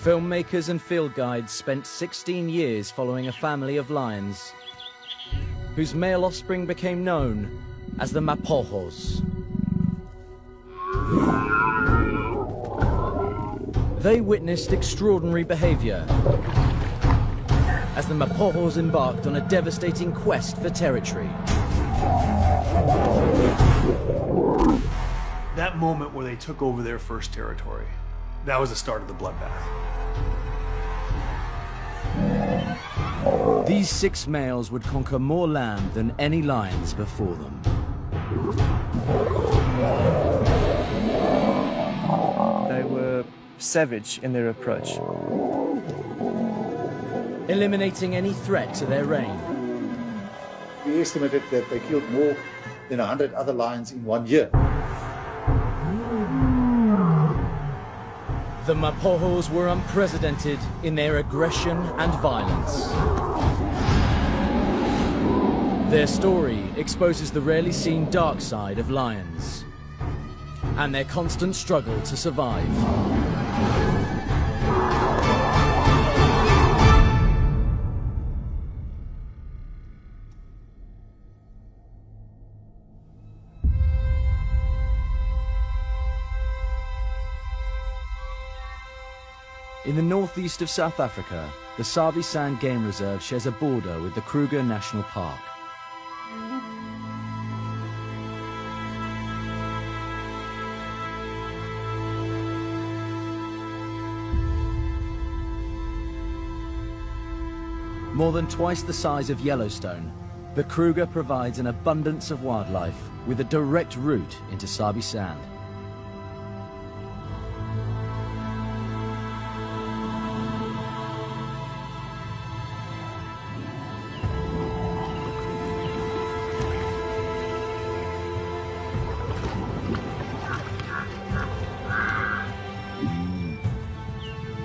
Filmmakers and field guides spent 16 years following a family of lions, whose male offspring became known as the Mapojos. They witnessed extraordinary behavior as the Mapojos embarked on a devastating quest for territory. That moment where they took over their first territory, that was the start of the bloodbath. These 6 males would conquer more land than any lions before them. They were savage in their approach, eliminating any threat to their reign. We estimated that they killed more than 100 other lions in 1 year. The Mapojos were unprecedented in their aggression and violence. Their story exposes the rarely seen dark side of lions and their constant struggle to survive. In the northeast of South Africa, the Sabi Sand Game Reserve shares a border with the Kruger National Park. More than twice the size of Yellowstone, the Kruger provides an abundance of wildlife with a direct route into Sabi Sand.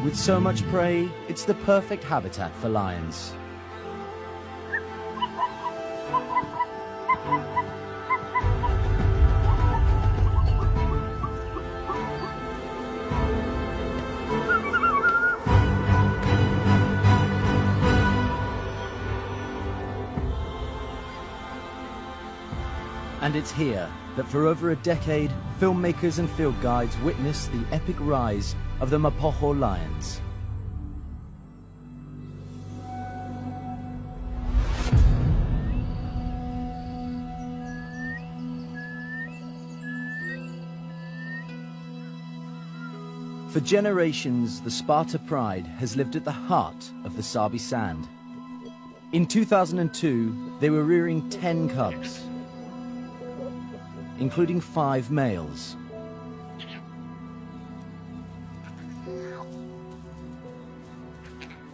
With so much prey, it's the perfect habitat for lions. And it's here that for over a decade, filmmakers and field guides witnessed the epic rise of the Mapocho lions. For generations, the Sparta Pride has lived at the heart of the Sabi Sand. In 2002, they were rearing 10 cubs, including 5 males.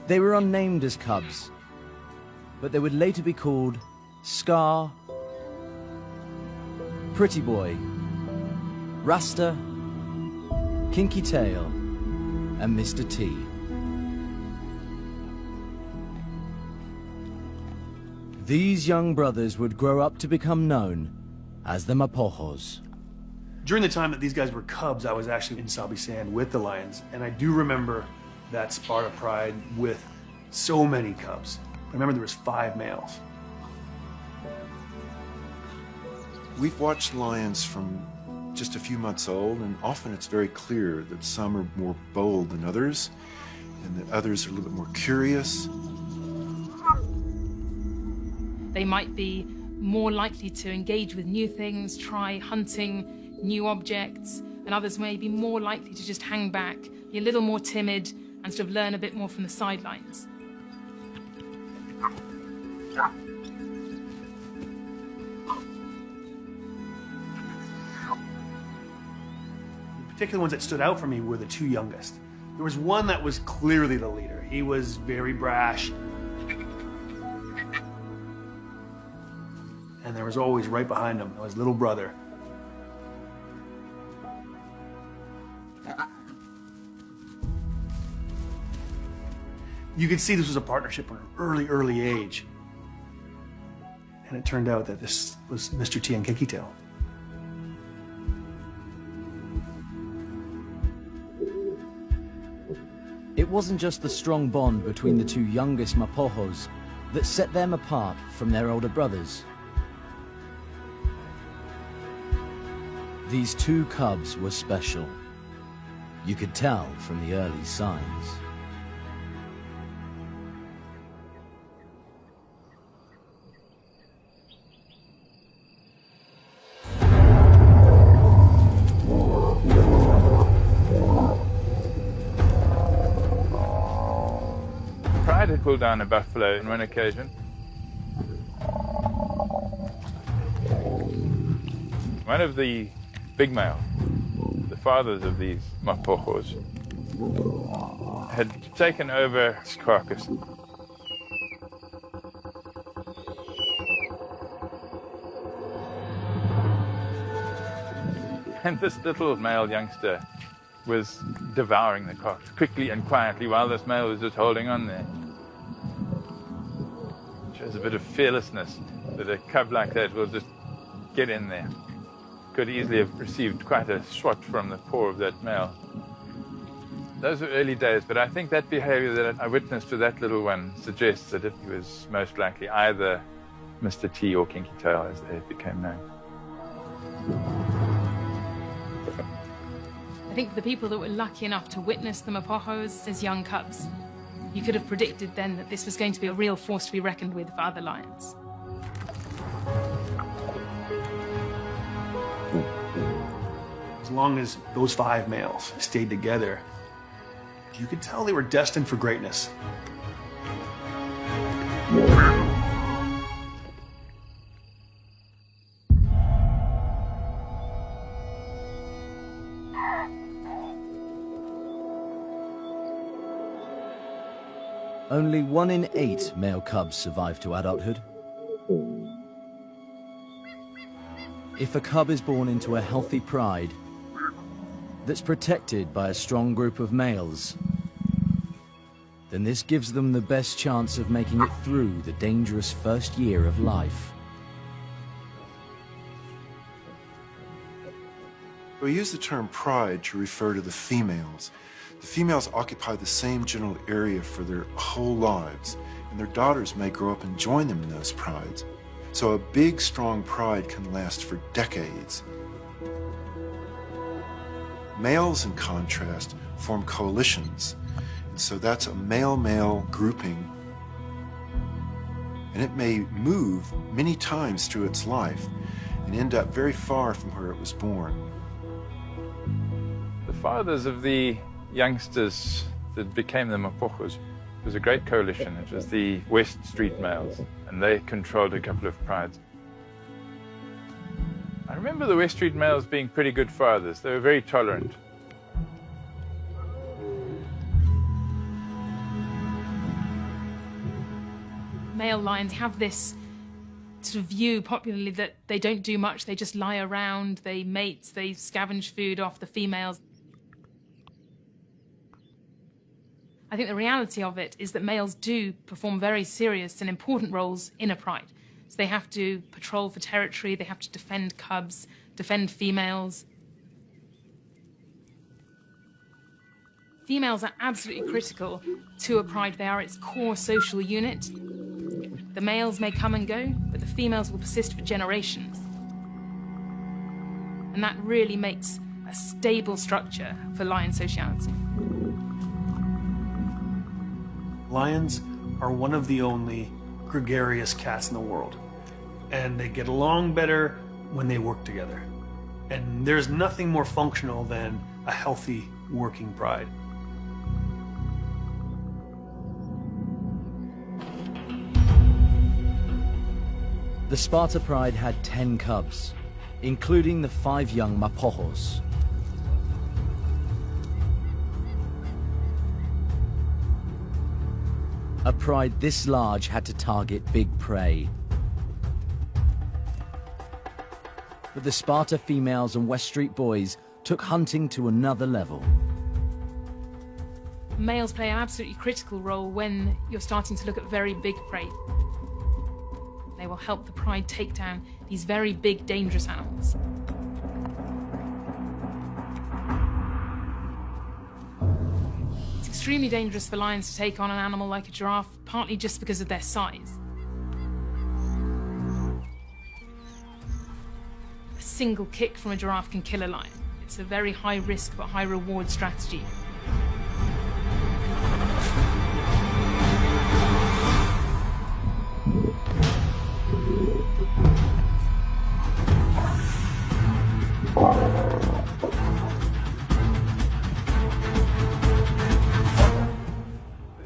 They were unnamed as cubs, but they would later be called Scar, Pretty Boy, Rasta, Kinky Tail, and Mr. T. These young brothers would grow up to become known as the Mapojos. During the time that these guys were cubs, I was actually in Sabi Sand with the lions, and I do remember that Sparta Pride with so many cubs. I remember there was 5 males. We've watched lions from just a few months old, and often it's very clear that some are more bold than others, and that others are a little bit more curious. They might be more likely to engage with new things, try hunting new objects, and others may be more likely to just hang back, be a little more timid, and sort of learn a bit more from the sidelines. The particular ones that stood out for me were the 2 youngest. There was one that was clearly the leader. He was very brash. And there was always right behind him his little brother. You could see this was a partnership from an early age. And it turned out that this was Mr. T and Kinky Tail. It it wasn't just the strong bond between the two youngest Mapojos that set them apart from their older brothers. These two cubs were special. You could tell from the early signs. Pride had pulled down a buffalo on one occasion. One of the big males, the fathers of these Mapojos, had taken over his carcass. And this little male youngster was devouring the carcass quickly and quietly while this male was just holding on there. It shows a bit of fearlessness that a cub like that will just get in there. Could easily have received quite a swat from the paw of that male. Those were early days, but I think that behavior that I witnessed with that little one suggests that it was most likely either Mr. T or Kinky Tail as they became known. I think for the people that were lucky enough to witness the Mapojos as young cubs, you could have predicted then that this was going to be a real force to be reckoned with for other lions. As long as those 5 males stayed together, you could tell they were destined for greatness. Only 1 in 8 male cubs survive to adulthood. If a cub is born into a healthy pride that's protected by a strong group of males, then this gives them the best chance of making it through the dangerous first year of life. We use the term pride to refer to the females. The females occupy the same general area for their whole lives, and their daughters may grow up and join them in those prides. So a big, strong pride can last for decades. Males, in contrast, form coalitions, and so that's a male-male grouping, and it may move many times through its life and end up very far from where it was born. The fathers of the youngsters that became the Mapojos was a great coalition. It was the West Street males, and they controlled a couple of prides. I remember the West Street males being pretty good fathers. They were very tolerant. Male lions have this sort of view popularly that they don't do much, they just lie around, they mate, they scavenge food off the females. I think the reality of it is that males do perform very serious and important roles in a pride. So they have to patrol for territory, they have to defend cubs, defend females. Females are absolutely critical to a pride. They are its core social unit. The males may come and go, but the females will persist for generations. And that really makes a stable structure for lion sociality. Lions are one of the only gregarious cats in the world, and they get along better when they work together. And there's nothing more functional than a healthy working pride. The Sparta Pride had 10 cubs, including the 5 young Mapojos. A pride this large had to target big prey. But the Sparta females and West Street boys took hunting to another level. Males play an absolutely critical role when you're starting to look at very big prey. They will help the pride take down these very big, dangerous animals. It's extremely dangerous for lions to take on an animal like a giraffe, partly just because of their size. A single kick from a giraffe can kill a lion. It's a very high risk but high reward strategy.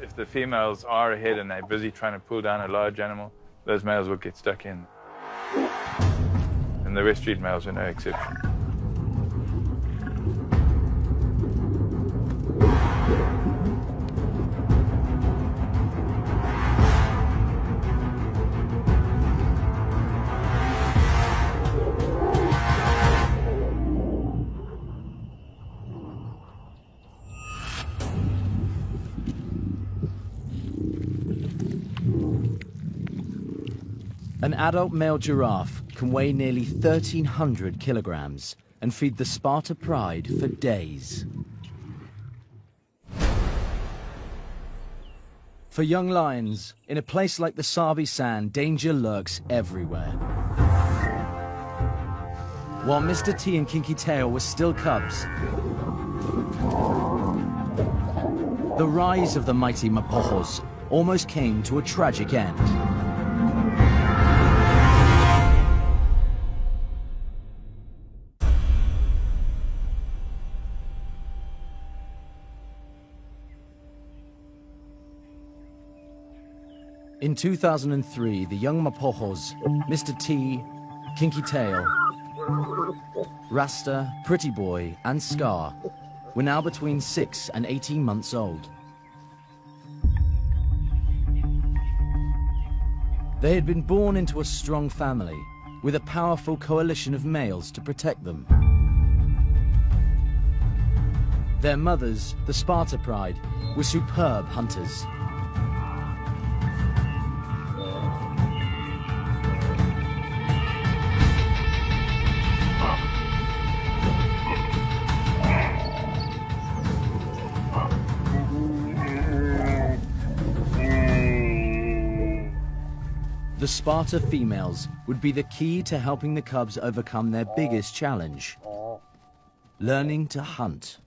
If the females are ahead and they're busy trying to pull down a large animal, those males will get stuck in. And the West Street males are no exception. An adult male giraffe can weigh nearly 1,300 kilograms and feed the Sparta Pride for days. For young lions, in a place like the Sabi Sand, danger lurks everywhere. While Mr. T and Kinky Tail were still cubs, the rise of the mighty Mapojos almost came to a tragic end. In 2003, the young Mapojos, Mr. T, Kinky Tail, Rasta, Pretty Boy, and Scar, were now between 6 and 18 months old. They had been born into a strong family, with a powerful coalition of males to protect them. Their mothers, the Sparta Pride, were superb hunters. The Sparta females would be the key to helping the cubs overcome their biggest challenge: learning to hunt.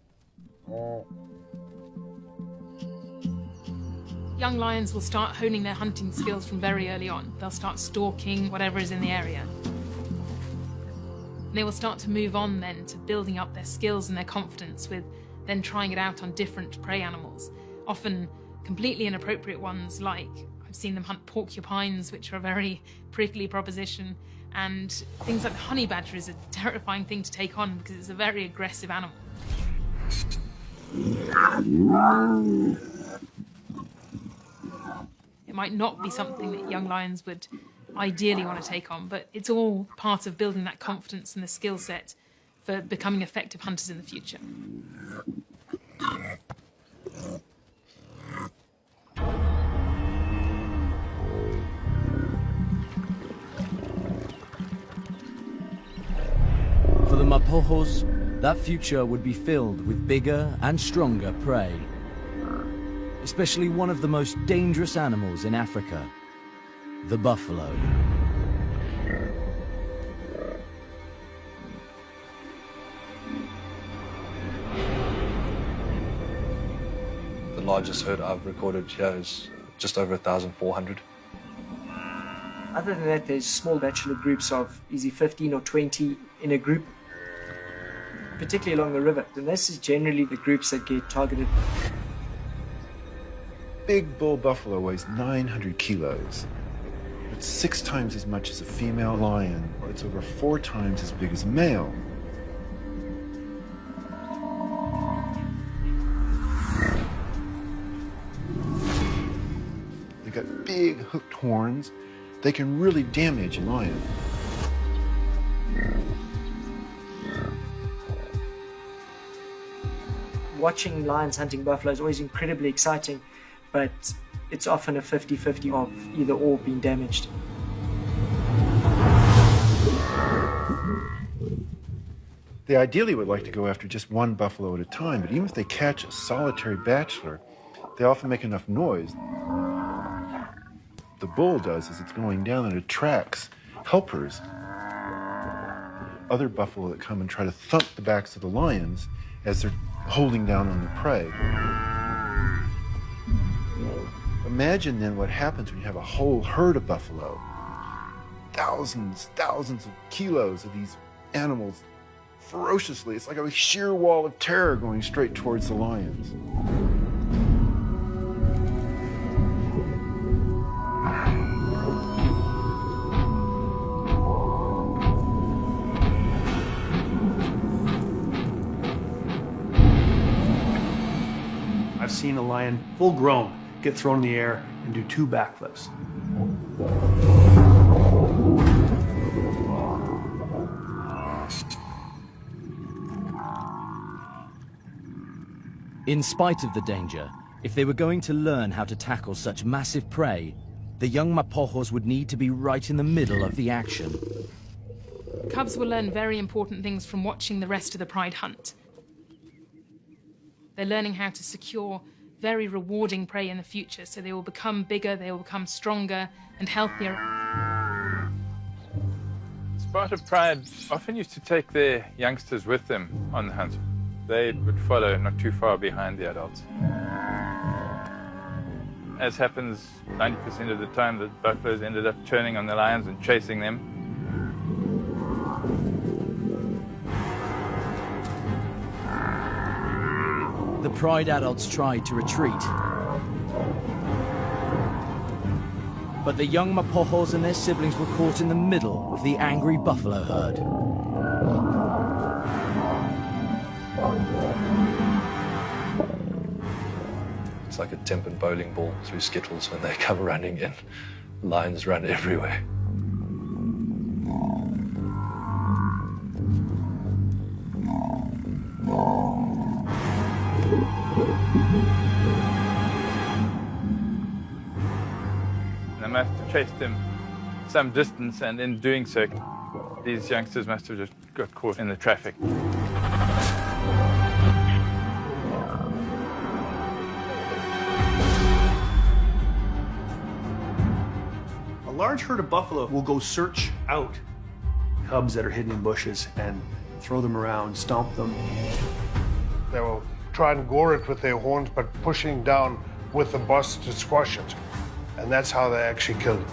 Young lions will start honing their hunting skills from very early on. They'll start stalking whatever is in the area. They will start to move on then to building up their skills and their confidence with then trying it out on different prey animals, often completely inappropriate ones, like I've seen them hunt porcupines, which are a very prickly proposition, and things like the honey badger is a terrifying thing to take on because it's a very aggressive animal. It might not be something that young lions would ideally want to take on, but it's all part of building that confidence and the skill set for becoming effective hunters in the future. For the Mapojos, that future would be filled with bigger and stronger prey, especially one of the most dangerous animals in Africa, the buffalo. The largest herd I've recorded here is just over 1,400. Other than that, there's small bachelor groups of easy 15 or 20 in a group, particularly along the river. And this is generally the groups that get targeted. Big bull buffalo weighs 900 kilos. It's 6 times as much as a female lion. It's over 4 times as big as a male. They got big hooked horns. They can really damage a lion. Watching lions hunting buffalo is always incredibly exciting, but it's often a 50-50 of either or being damaged. They ideally would like to go after just one buffalo at a time, but even if they catch a solitary bachelor, they often make enough noise. The bull does is it's going down and attracts helpers, other buffalo that come and try to thump the backs of the lions as they're holding down on the prey. Imagine then what happens when you have a whole herd of buffalo. Thousands of kilos of these animals ferociously. It's like a sheer wall of terror going straight towards the lions. I've seen a lion full grown get thrown in the air and do 2 backflips. In spite of the danger, if they were going to learn how to tackle such massive prey, the young Mapojos would need to be right in the middle of the action. Cubs will learn very important things from watching the rest of the pride hunt. They're learning how to secure very rewarding prey in the future, so they will become bigger, they will become stronger and healthier. Sparta Pride often used to take their youngsters with them on the hunt. They would follow not too far behind the adults. As happens 90% of the time, the buffaloes ended up turning on the lions and chasing them. The pride adults tried to retreat. But the young Mapojos and their siblings were caught in the middle of the angry buffalo herd. It's like a tempered bowling ball through skittles when they come running in. Lions run everywhere. They must have chased them some distance, and in doing so, these youngsters must have just got caught in the traffic. A large herd of buffalo will go search out cubs that are hidden in bushes and throw them around, stomp them. They will try and gore it with their horns, but pushing down with the bust to squash it. And that's how they actually kill it.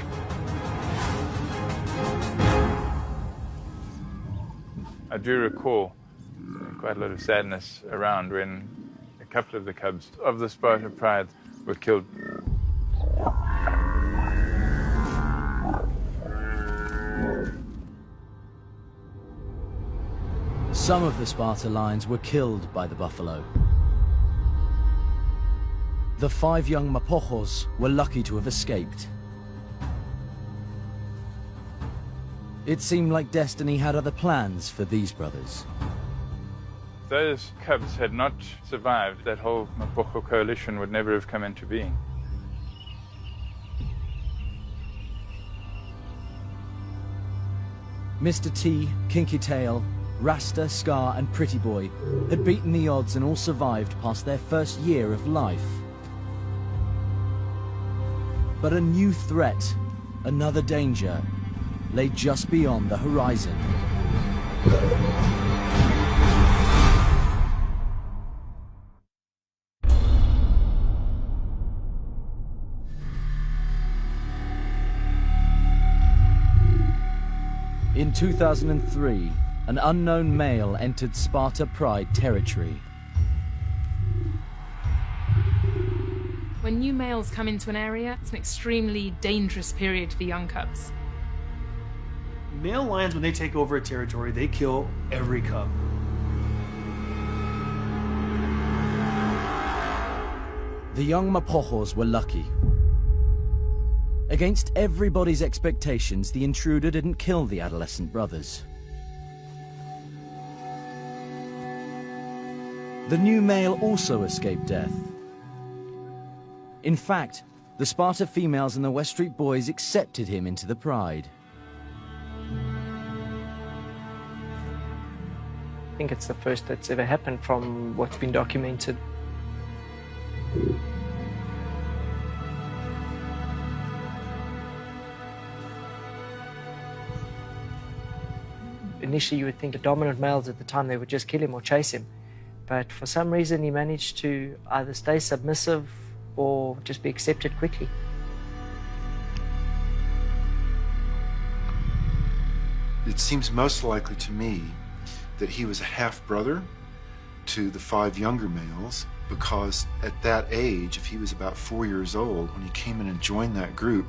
I do recall quite a lot of sadness around when a couple of the cubs of the Sparta Pride were killed. Some of the Sparta lions were killed by the buffalo. The 5 young Mapojos were lucky to have escaped. It seemed like destiny had other plans for these brothers. If those cubs had not survived, that whole Mapocho coalition would never have come into being. Mr. T, Kinky Tail, Rasta, Scar and Pretty Boy had beaten the odds and all survived past their first year of life. But a new threat, another danger, lay just beyond the horizon. In 2003, an unknown male entered Sparta Pride territory. When new males come into an area, it's an extremely dangerous period for young cubs. Male lions, when they take over a territory, they kill every cub. The young Mapojos were lucky. Against everybody's expectations, the intruder didn't kill the adolescent brothers. The new male also escaped death. In fact, the Sparta females and the West Street boys accepted him into the pride. I think it's the first that's ever happened from what's been documented. Initially, you would think the dominant males at the time, they would just kill him or chase him. But for some reason, he managed to either stay submissive or just be accepted quickly. It seems most likely to me that he was a half-brother to the 5 younger males, because at that age, if he was about 4 years old, when he came in and joined that group,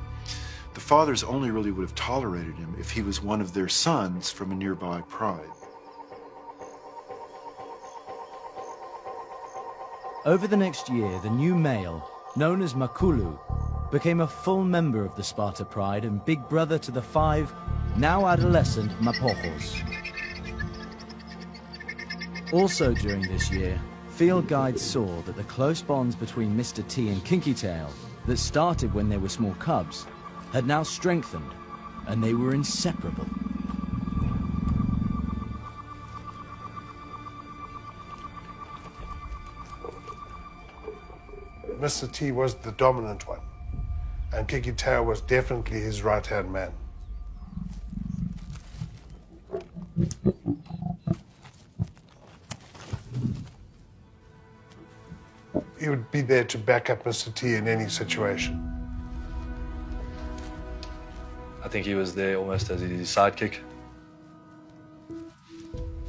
the fathers only really would have tolerated him if he was one of their sons from a nearby pride. Over the next year, the new male, known as Makulu, became a full member of the Sparta Pride and big brother to the 5 now adolescent Mapochos. Also during this year, field guides saw that the close bonds between Mr. T and Kinky Tail, that started when they were small cubs, had now strengthened, and they were inseparable. Mr. T was the dominant one, and Kinky Tail was definitely his right-hand man. He would be there to back up Mr. T in any situation. I think he was there almost as his sidekick.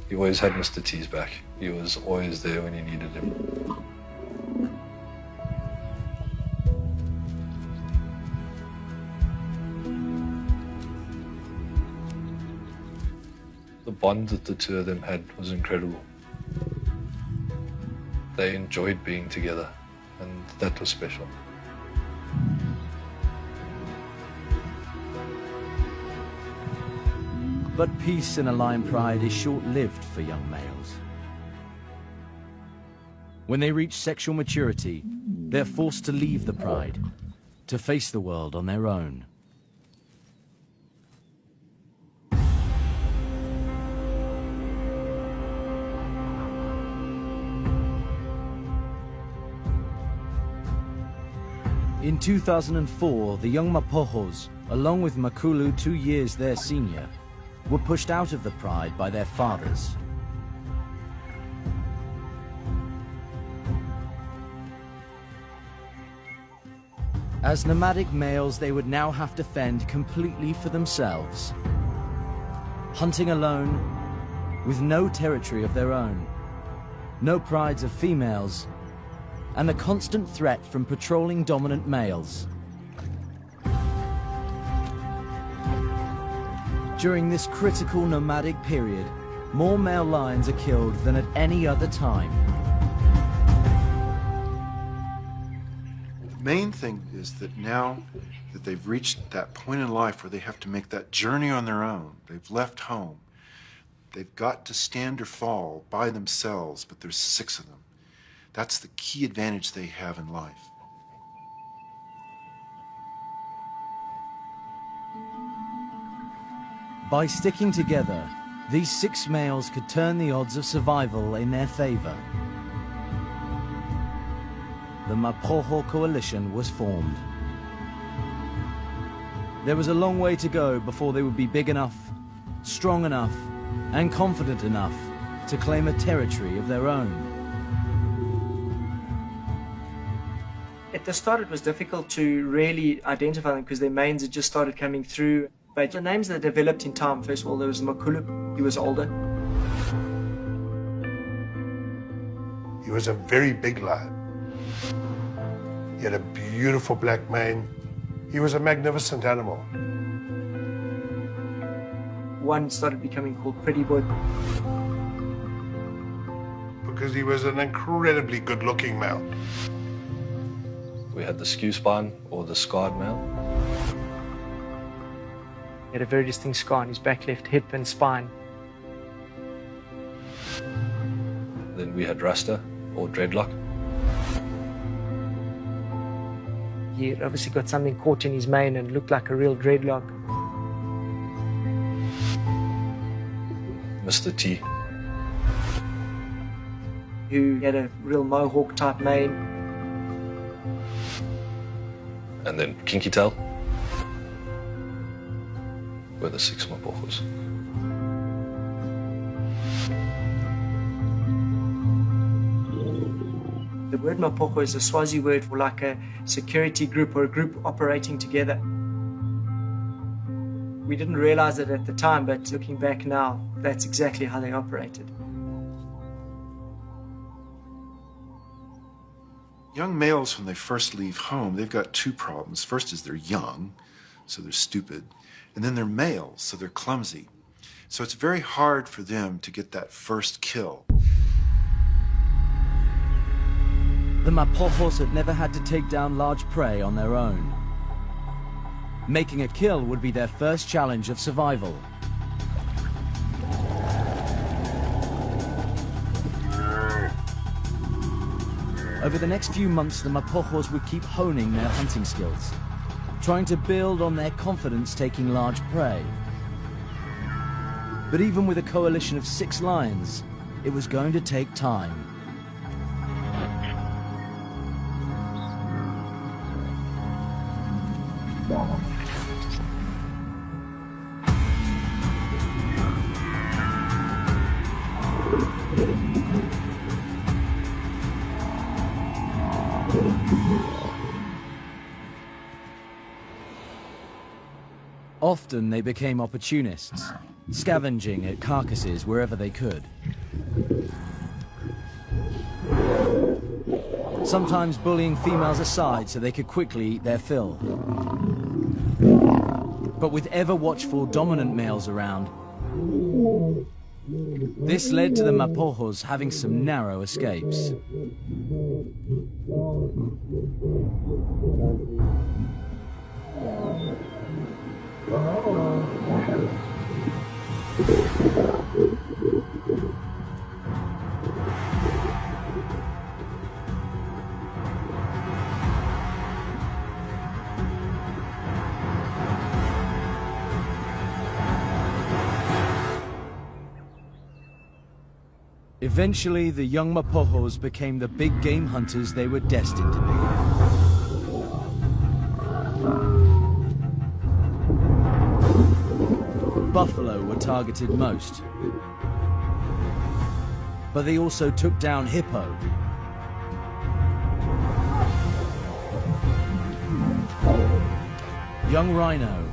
He always had Mr. T's back. He was always there when he needed him. The bond that the two of them had was incredible. They enjoyed being together, and that was special. But peace in a lion pride is short-lived for young males. When they reach sexual maturity, they're forced to leave the pride, to face the world on their own. In 2004, the young Mapochos, along with Makulu 2 years their senior, were pushed out of the pride by their fathers. As nomadic males, they would now have to fend completely for themselves, hunting alone, with no territory of their own, no prides of females, and the constant threat from patrolling dominant males. During this critical nomadic period, more male lions are killed than at any other time. The main thing is that now that they've reached that point in life where they have to make that journey on their own, they've left home, they've got to stand or fall by themselves, but there's 6 of them. That's the key advantage they have in life. By sticking together, these 6 males could turn the odds of survival in their favor. The Mapocho Coalition was formed. There was a long way to go before they would be big enough, strong enough, and confident enough to claim a territory of their own. At the start, it was difficult to really identify them because their manes had just started coming through. But the names that developed in time, first of all, there was Makulu. He was older. He was a very big lion. He had a beautiful black mane. He was a magnificent animal. One started becoming called Pretty Boy. Because he was an incredibly good-looking male. We had the skew spine, or the scarred male. He had a very distinct scar on his back left hip and spine. Then we had Rasta, or dreadlock. He had obviously got something caught in his mane and looked like a real dreadlock. Mr. T, who had a real mohawk type mane. and then Kinky Tail were the 6 Mapochos. The word Mapocho is a Swazi word for like a security group or a group operating together. We didn't realize it at the time, but looking back now, that's exactly how they operated. Young males, when they first leave home, they've got two problems. First is they're young, so they're stupid. And then they're males, so they're clumsy. So it's very hard for them to get that first kill. The Mapojos had never had to take down large prey on their own. Making a kill would be their first challenge of survival. Over the next few months, the Mapojos would keep honing their hunting skills, trying to build on their confidence taking large prey. But even with a coalition of 6 lions, it was going to take time. Often they became opportunists, scavenging at carcasses wherever they could. Sometimes bullying females aside so they could quickly eat their fill. But with ever-watchful dominant males around, this led to the Mapojos having some narrow escapes. Eventually, the young Mapojos became the big game hunters they were destined to be. Buffalo were targeted most, but they also took down hippo, young rhino,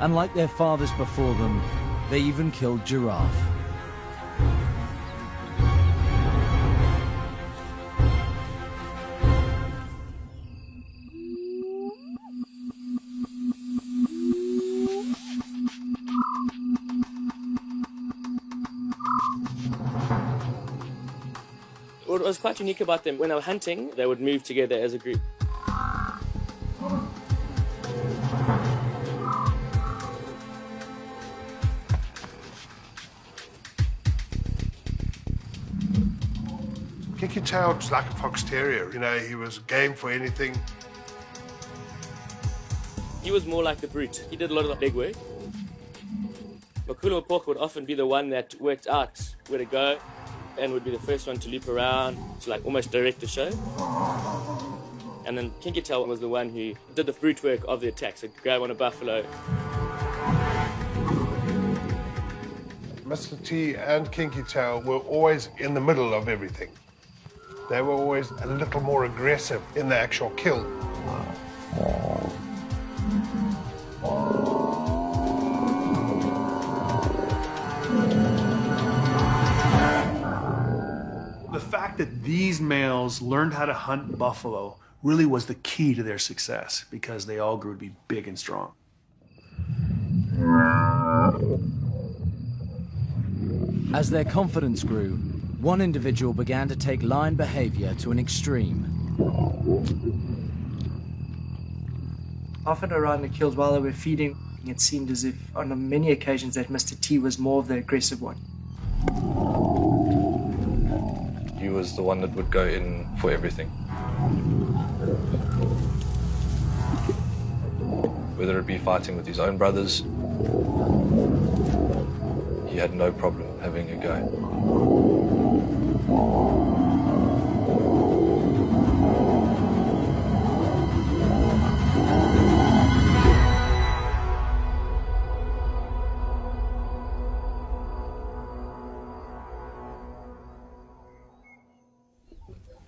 and like their fathers before them, they even killed giraffe. What was quite unique about them, when they were hunting, they would move together as a group. Kinky Tail was like a fox terrier. You know, he was game for anything. He was more like the brute. He did a lot of the leg work. Makhulu Mapocho would often be the one that worked out where to go and would be the first one to loop around to like almost direct the show. And then Kinky Tail was the one who did the brute work of the attack, so grab on a buffalo. Mr. T and Kinky Tail were always in the middle of everything. They were always a little more aggressive in the actual kill. The fact that these males learned how to hunt buffalo really was the key to their success because they all grew to be big and strong. As their confidence grew, one individual began to take lion behavior to an extreme. Often around the kills while they were feeding, it seemed as if on many occasions that Mr. T was more of the aggressive one. He was the one that would go in for everything. Whether it be fighting with his own brothers, he had no problem having a go.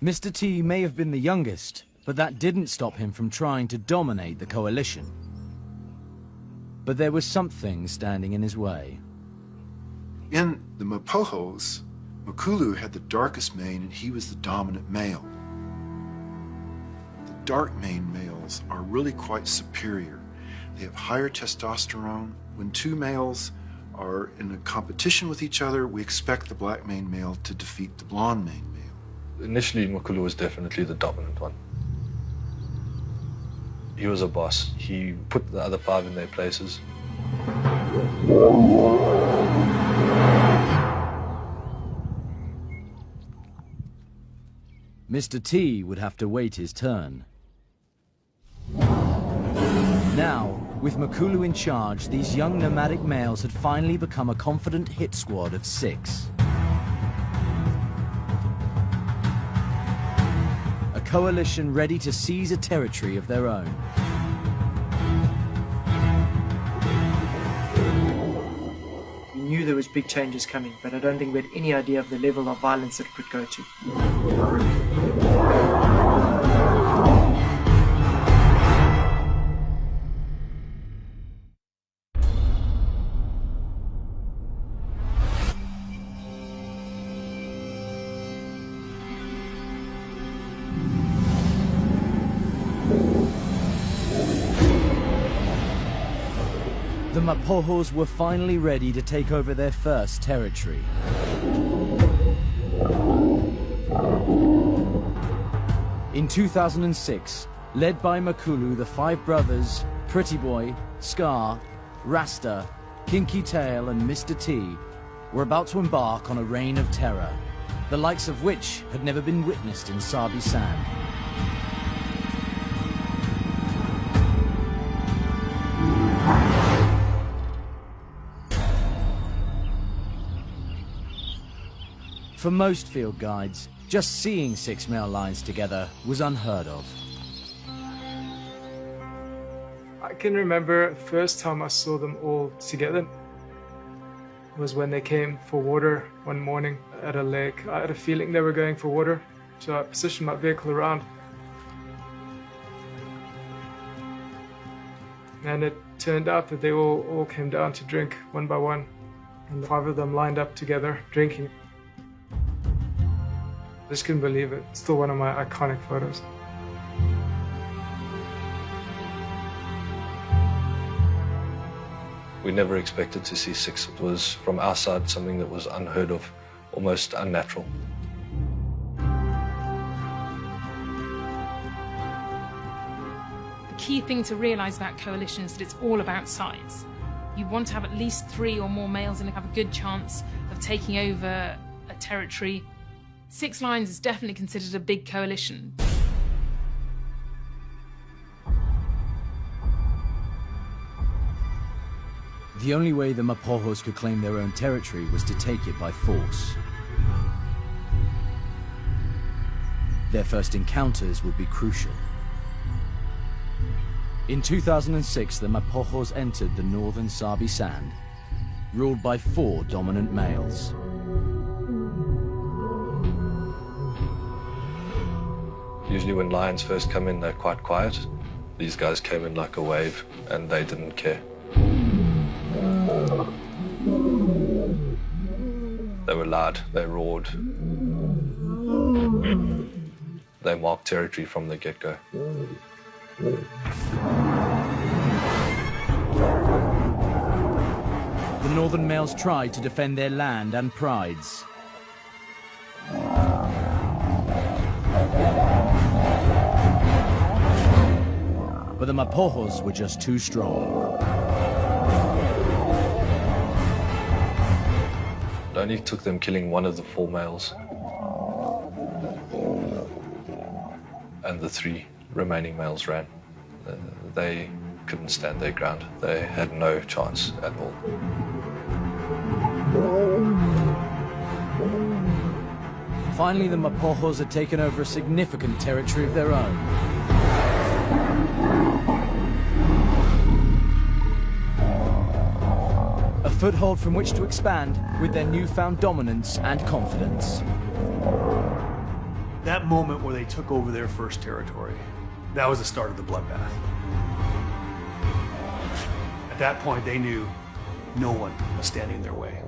Mr. T may have been the youngest, but that didn't stop him from trying to dominate the coalition. But there was something standing in his way. In the Mapohos, Makulu had the darkest mane and he was the dominant male. The dark mane males are really quite superior. They have higher testosterone. When two males are in a competition with each other, we expect the black mane male to defeat the blonde mane male. Initially, Makulu was definitely the dominant one. He was a boss. He put the other 5 in their places. Mr. T would have to wait his turn. Now, with Makulu in charge, these young nomadic males had finally become a confident hit squad of 6. A coalition ready to seize a territory of their own. We knew there was big changes coming, but I don't think we had any idea of the level of violence that it could go to. The Mapohos were finally ready to take over their first territory. In 2006, led by Makulu, the 5 brothers, Pretty Boy, Scar, Rasta, Kinky Tail and Mr. T were about to embark on a reign of terror, the likes of which had never been witnessed in Sabi Sand. For most field guides, just seeing 6 male lions together was unheard of. I can remember the first time I saw them all together was when they came for water one morning at a lake. I had a feeling they were going for water, so I positioned my vehicle around. And it turned out that they all came down to drink one by one, and the 5 of them lined up together drinking. I just couldn't believe it. It's still one of my iconic photos. We never expected to see 6. It was, from our side, something that was unheard of, almost unnatural. The key thing to realise about coalition is that it's all about size. You want to have at least 3 or more males and have a good chance of taking over a territory. 6 lions is definitely considered a big coalition. The only way the Mapohos could claim their own territory was to take it by force. Their first encounters would be crucial. In 2006, the Mapohos entered the northern Sabi Sand, ruled by 4 dominant males. Usually when lions first come in, they're quite quiet. These guys came in like a wave, and they didn't care. They were loud, they roared. They marked territory from the get-go. The northern males tried to defend their land and prides. But the Mapohos were just too strong. It only took them killing one of the 4 males, and the 3 remaining males ran. They couldn't stand their ground. They had no chance at all. Finally, the Mapohos had taken over a significant territory of their own. A foothold from which to expand with their newfound dominance and confidence. That moment where they took over their first territory, that was the start of the bloodbath. At that point, they knew no one was standing in their way.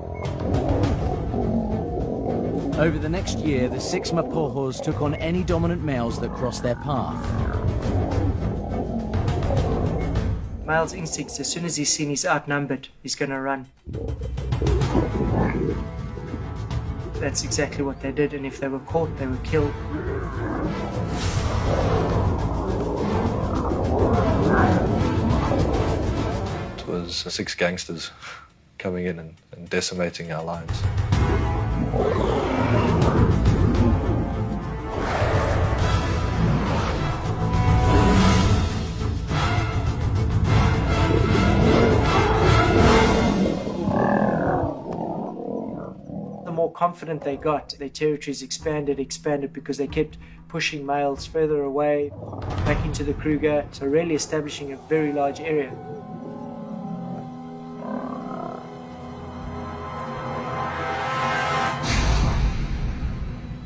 Over the next year, the 6 Mapohos took on any dominant males that crossed their path. Male's instincts, as soon as he's seen he's outnumbered, he's going to run. That's exactly what they did, and if they were caught, they were killed. It was 6 gangsters coming in and decimating our lions. The more confident they got, their territories expanded because they kept pushing males further away, back into the Kruger, so really establishing a very large area.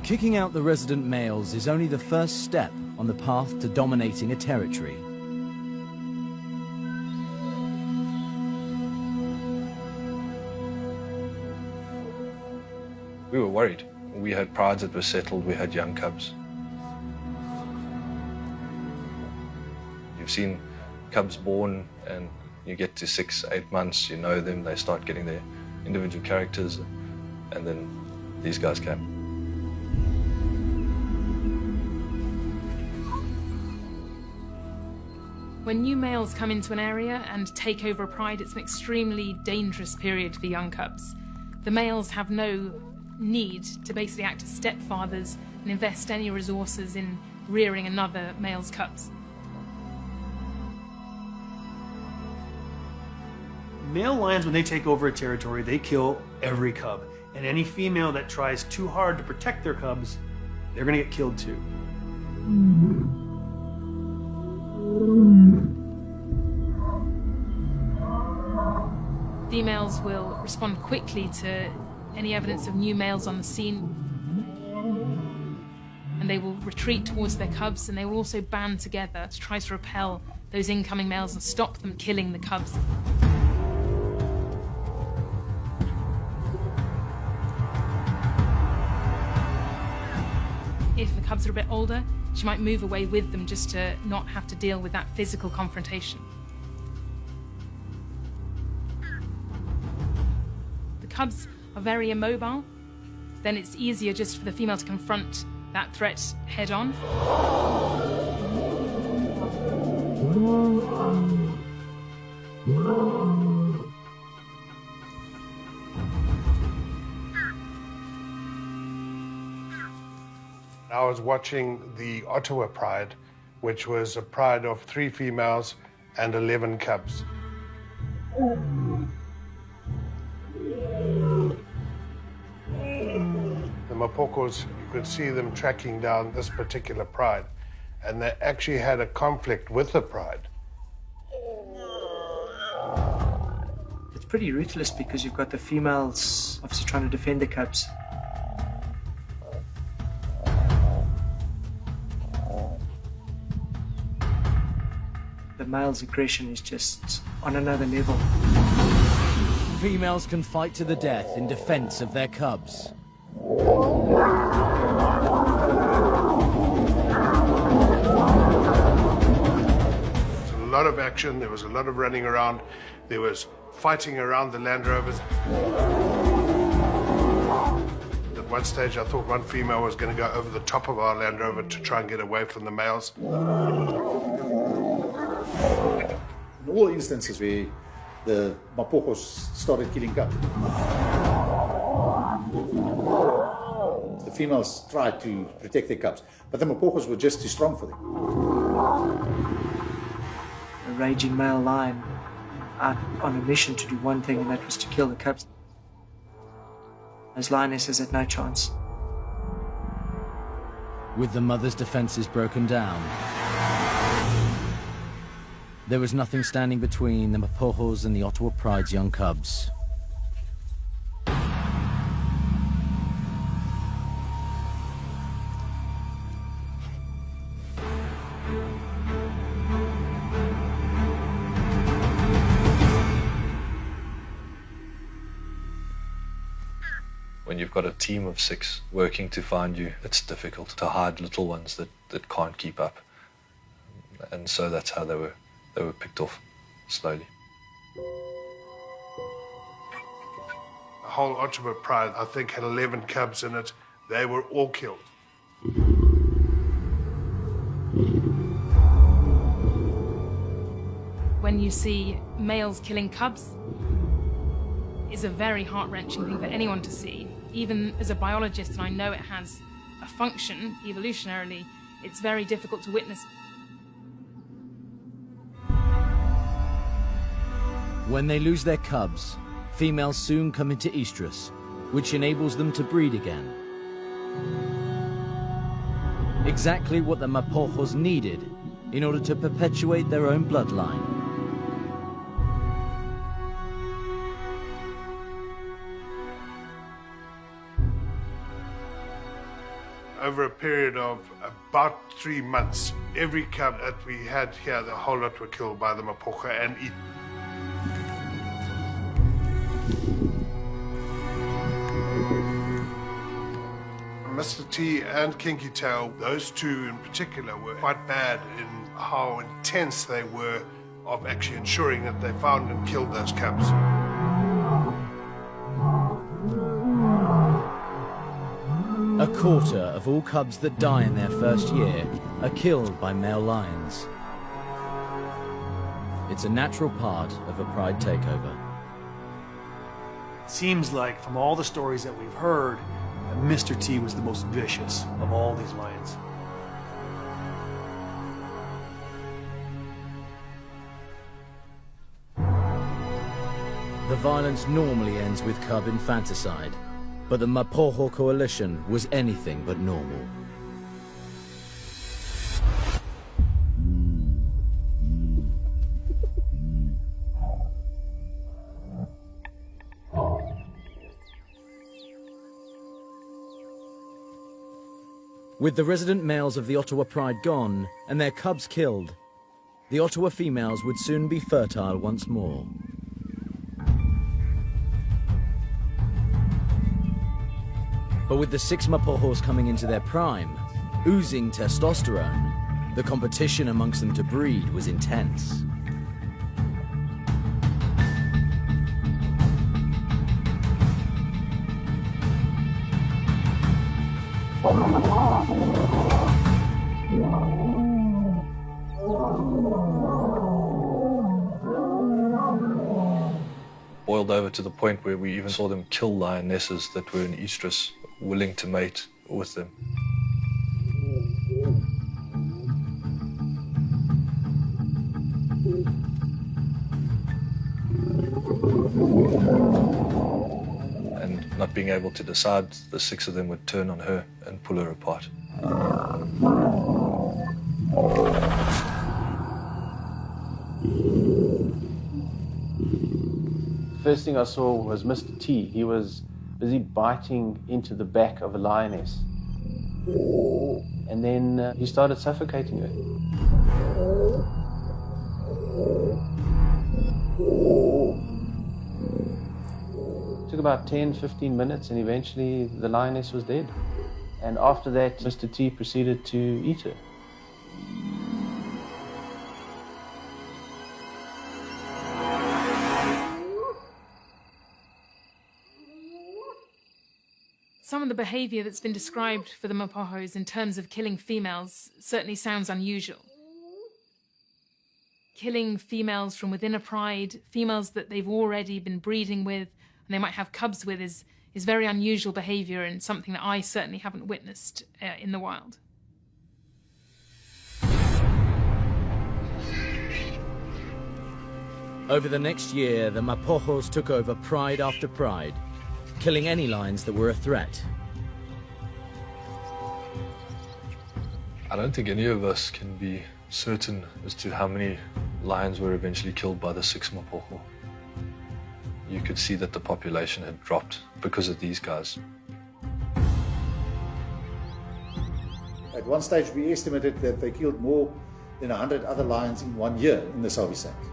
Kicking out the resident males is only the first step on the path to dominating a territory. We were worried. We had prides that were settled, we had young cubs. You've seen cubs born and you get to 6, 8 months, you know them, they start getting their individual characters, and then these guys came. When new males come into an area and take over a pride, it's an extremely dangerous period for young cubs. The males have no need to basically act as stepfathers and invest any resources in rearing another male's cubs. Male lions, when they take over a territory, they kill every cub. And any female that tries too hard to protect their cubs, they're going to get killed too. Females will respond quickly to any evidence of new males on the scene, and they will retreat towards their cubs, and they will also band together to try to repel those incoming males and stop them killing the cubs. If the cubs are a bit older, she might move away with them just to not have to deal with that physical confrontation. The cubs are very immobile, then it's easier just for the female to confront that threat head on. I was watching the Ottawa Pride, which was a pride of 3 females and 11 cubs. The Mapokos, you could see them tracking down this particular pride, and they actually had a conflict with the pride. It's pretty ruthless because you've got the females obviously trying to defend the cubs. The male's aggression is just on another level. Females can fight to the death in defense of their cubs. There was a lot of action, there was a lot of running around, there was fighting around the Land Rovers. At one stage I thought one female was going to go over the top of our Land Rover to try and get away from the males. In all instances where the Mapokos started killing cubs, the females tried to protect their cubs, but the Mapokos were just too strong for them. A raging male lion out on a mission to do one thing, and that was to kill the cubs. Those lionesses had no chance. With the mother's defenses broken down, there was nothing standing between the Mapojos and the Ottawa Pride's young cubs. When you've got a team of 6 working to find you, it's difficult to hide little ones that can't keep up. And so that's how they were picked off slowly. The whole Ottawa Pride, I think, had 11 cubs in it. They were all killed. When you see males killing cubs, it's a very heart-wrenching thing for anyone to see. Even as a biologist, and I know it has a function evolutionarily, it's very difficult to witness. When they lose their cubs, females soon come into estrus, which enables them to breed again. Exactly what the Mapojos needed in order to perpetuate their own bloodline. Over a period of about 3 months, every cub that we had here, the whole lot were killed by the Mapocho and eaten. Mr. T and Kinky Tail, those two in particular, were quite bad in how intense they were of actually ensuring that they found and killed those cubs. A quarter of all cubs that die in their first year are killed by male lions. It's a natural part of a pride takeover. It seems like from all the stories that we've heard, that Mr. T was the most vicious of all these lions. The violence normally ends with cub infanticide, but the Mapocho coalition was anything but normal. With the resident males of the Ottawa Pride gone and their cubs killed, the Ottawa females would soon be fertile once more. But with the 6 Mapojos coming into their prime, oozing testosterone, the competition amongst them to breed was intense. Boiled over to the point where we even saw them kill lionesses that were in estrus, willing to mate with them. And not being able to decide, the 6 of them would turn on her and pull her apart. First thing I saw was Mr. T. He was busy biting into the back of a lioness. And then he started suffocating her. It took about 10-15 minutes and eventually the lioness was dead. And after that, Mr. T proceeded to eat her. Some of the behavior that's been described for the Mapojos in terms of killing females certainly sounds unusual. Killing females from within a pride, females that they've already been breeding with and they might have cubs with, is very unusual behavior and something that I certainly haven't witnessed in the wild. Over the next year, the Mapojos took over pride after pride, killing any lions that were a threat. I don't think any of us can be certain as to how many lions were eventually killed by the 6 Mapocho. You could see that the population had dropped because of these guys. At one stage, we estimated that they killed more than 100 other lions in 1 year in the Sabi Sands.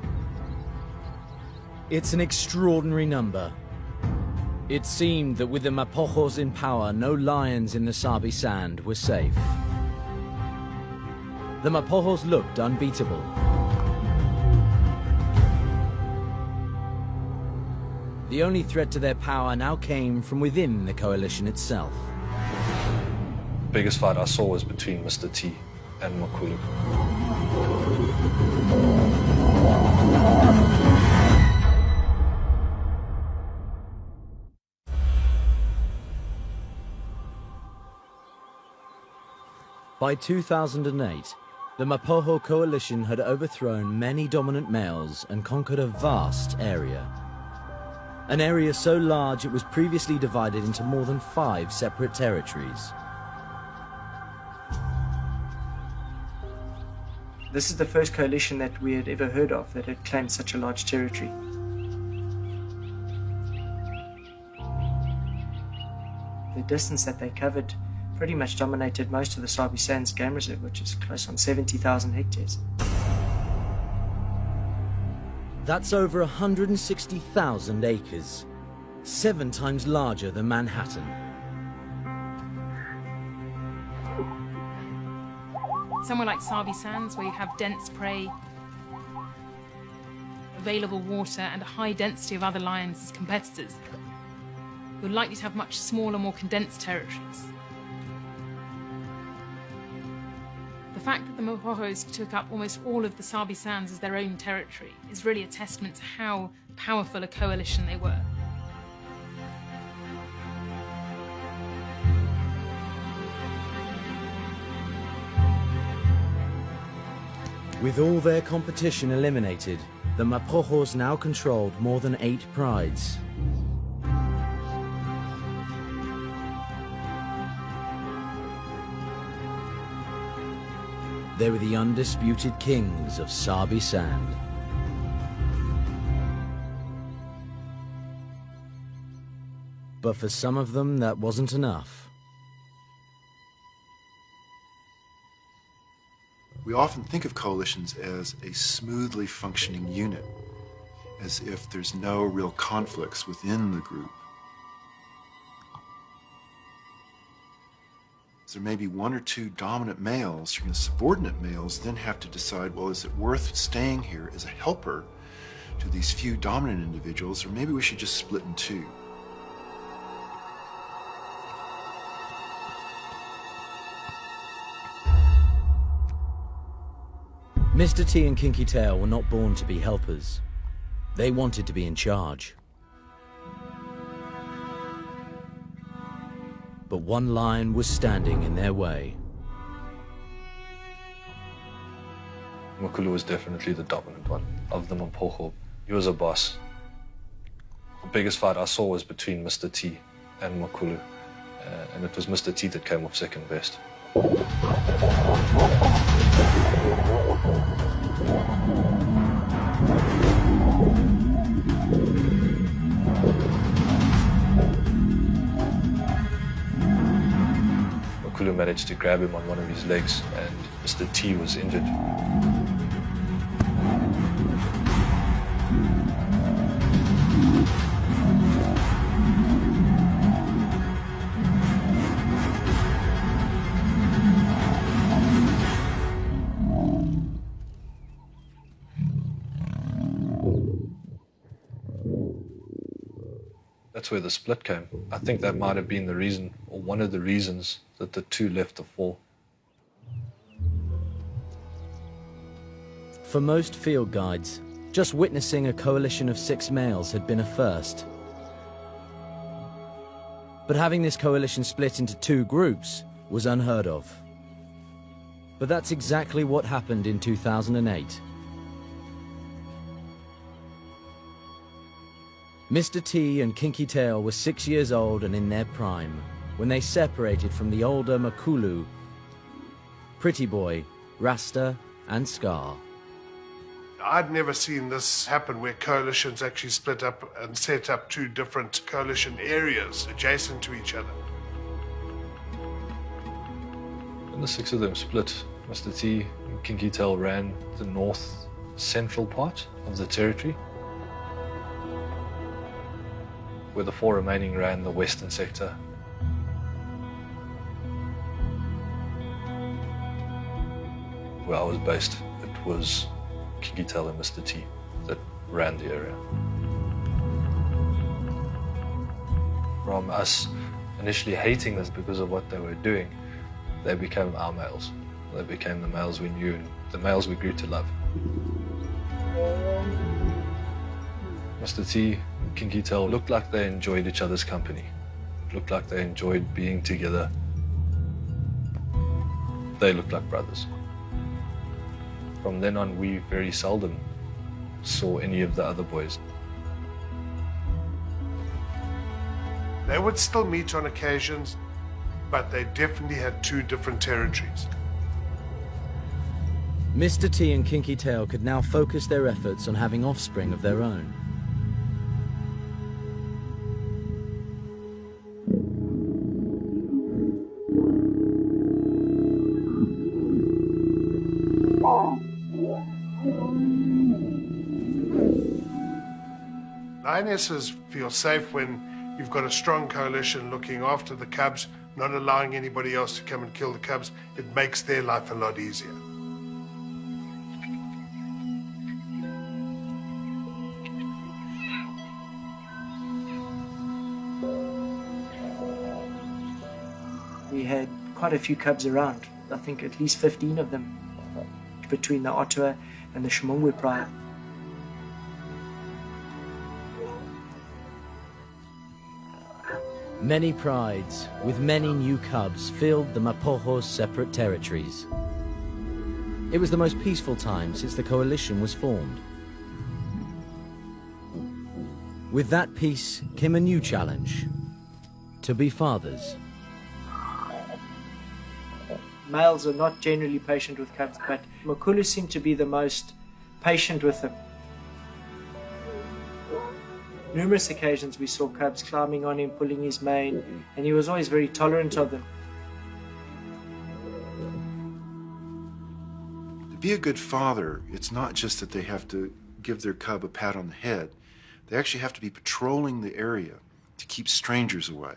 It's an extraordinary number. It seemed that with the Mapojos in power, no lions in the Sabi Sand were safe. The Mapojos looked unbeatable. The only threat to their power now came from within the coalition itself. The biggest fight I saw was between Mr. T and Makulu. By 2008, the Mapoho coalition had overthrown many dominant males and conquered a vast area. An area so large it was previously divided into more than 5 separate territories. This is the first coalition that we had ever heard of that had claimed such a large territory. The distance that they covered pretty much dominated most of the Sabi Sands Game Reserve, which is close on 70,000 hectares. That's over 160,000 acres, 7 times larger than Manhattan. Somewhere like Sabi Sands, where you have dense prey, available water, and a high density of other lions as competitors, you're likely to have much smaller, more condensed territories. The fact that the Mapojos took up almost all of the Sabi Sands as their own territory is really a testament to how powerful a coalition they were. With all their competition eliminated, the Mapojos now controlled more than 8 prides. They were the undisputed kings of Sabi Sand. But for some of them, that wasn't enough. We often think of coalitions as a smoothly functioning unit, as if there's no real conflicts within the group. So there may be 1 or 2 dominant males, and the subordinate males then have to decide, well, is it worth staying here as a helper to these few dominant individuals, or maybe we should just split in 2. Mr. T and Kinky Tail were not born to be helpers. They wanted to be in charge. But one lion was standing in their way. Makulu was definitely the dominant one of the Mapoho. He was a boss. The biggest fight I saw was between Mr. T and Makulu, and it was Mr. T that came off second best. Makulu managed to grab him on one of his legs, and Mr. T was injured. That's where the split came. I think that might have been the reason, or one of the reasons, that the 2 left the 4. For most field guides, just witnessing a coalition of 6 males had been a first. But having this coalition split into 2 groups was unheard of. But that's exactly what happened in 2008. Mr. T and Kinky Tail were 6 years old and in their prime when they separated from the older Makulu, Pretty Boy, Rasta, and Scar. I'd never seen this happen where coalitions actually split up and set up 2 different coalition areas adjacent to each other. When the 6 of them split, Mr. T and Kinky Tail ran the north central part of the territory. where the 4 remaining ran the western sector. Where I was based, it was Kinky Tail and Mr. T that ran the area. From us initially hating this because of what they were doing, they became our males. They became the males we knew and the males we grew to love. Mr. T and Kinky Tail looked like they enjoyed each other's company. It looked like they enjoyed being together. They looked like brothers. From then on, we very seldom saw any of the other boys. They would still meet on occasions, but they definitely had 2 different territories. Mr. T and Kinky Tail could now focus their efforts on having offspring of their own. Lionesses feel safe when you've got a strong coalition looking after the cubs, not allowing anybody else to come and kill the cubs. It makes their life a lot easier. We had quite a few cubs around. I think at least 15 of them between the Ottawa and the Shimongwe Pride. Many prides, with many new cubs, filled the Mapocho's separate territories. It was the most peaceful time since the coalition was formed. With that peace came a new challenge: to be fathers. Males are not generally patient with cubs, but Makulu seemed to be the most patient with them. Numerous occasions we saw cubs climbing on him, pulling his mane, and he was always very tolerant of them. To be a good father, it's not just that they have to give their cub a pat on the head. They actually have to be patrolling the area to keep strangers away.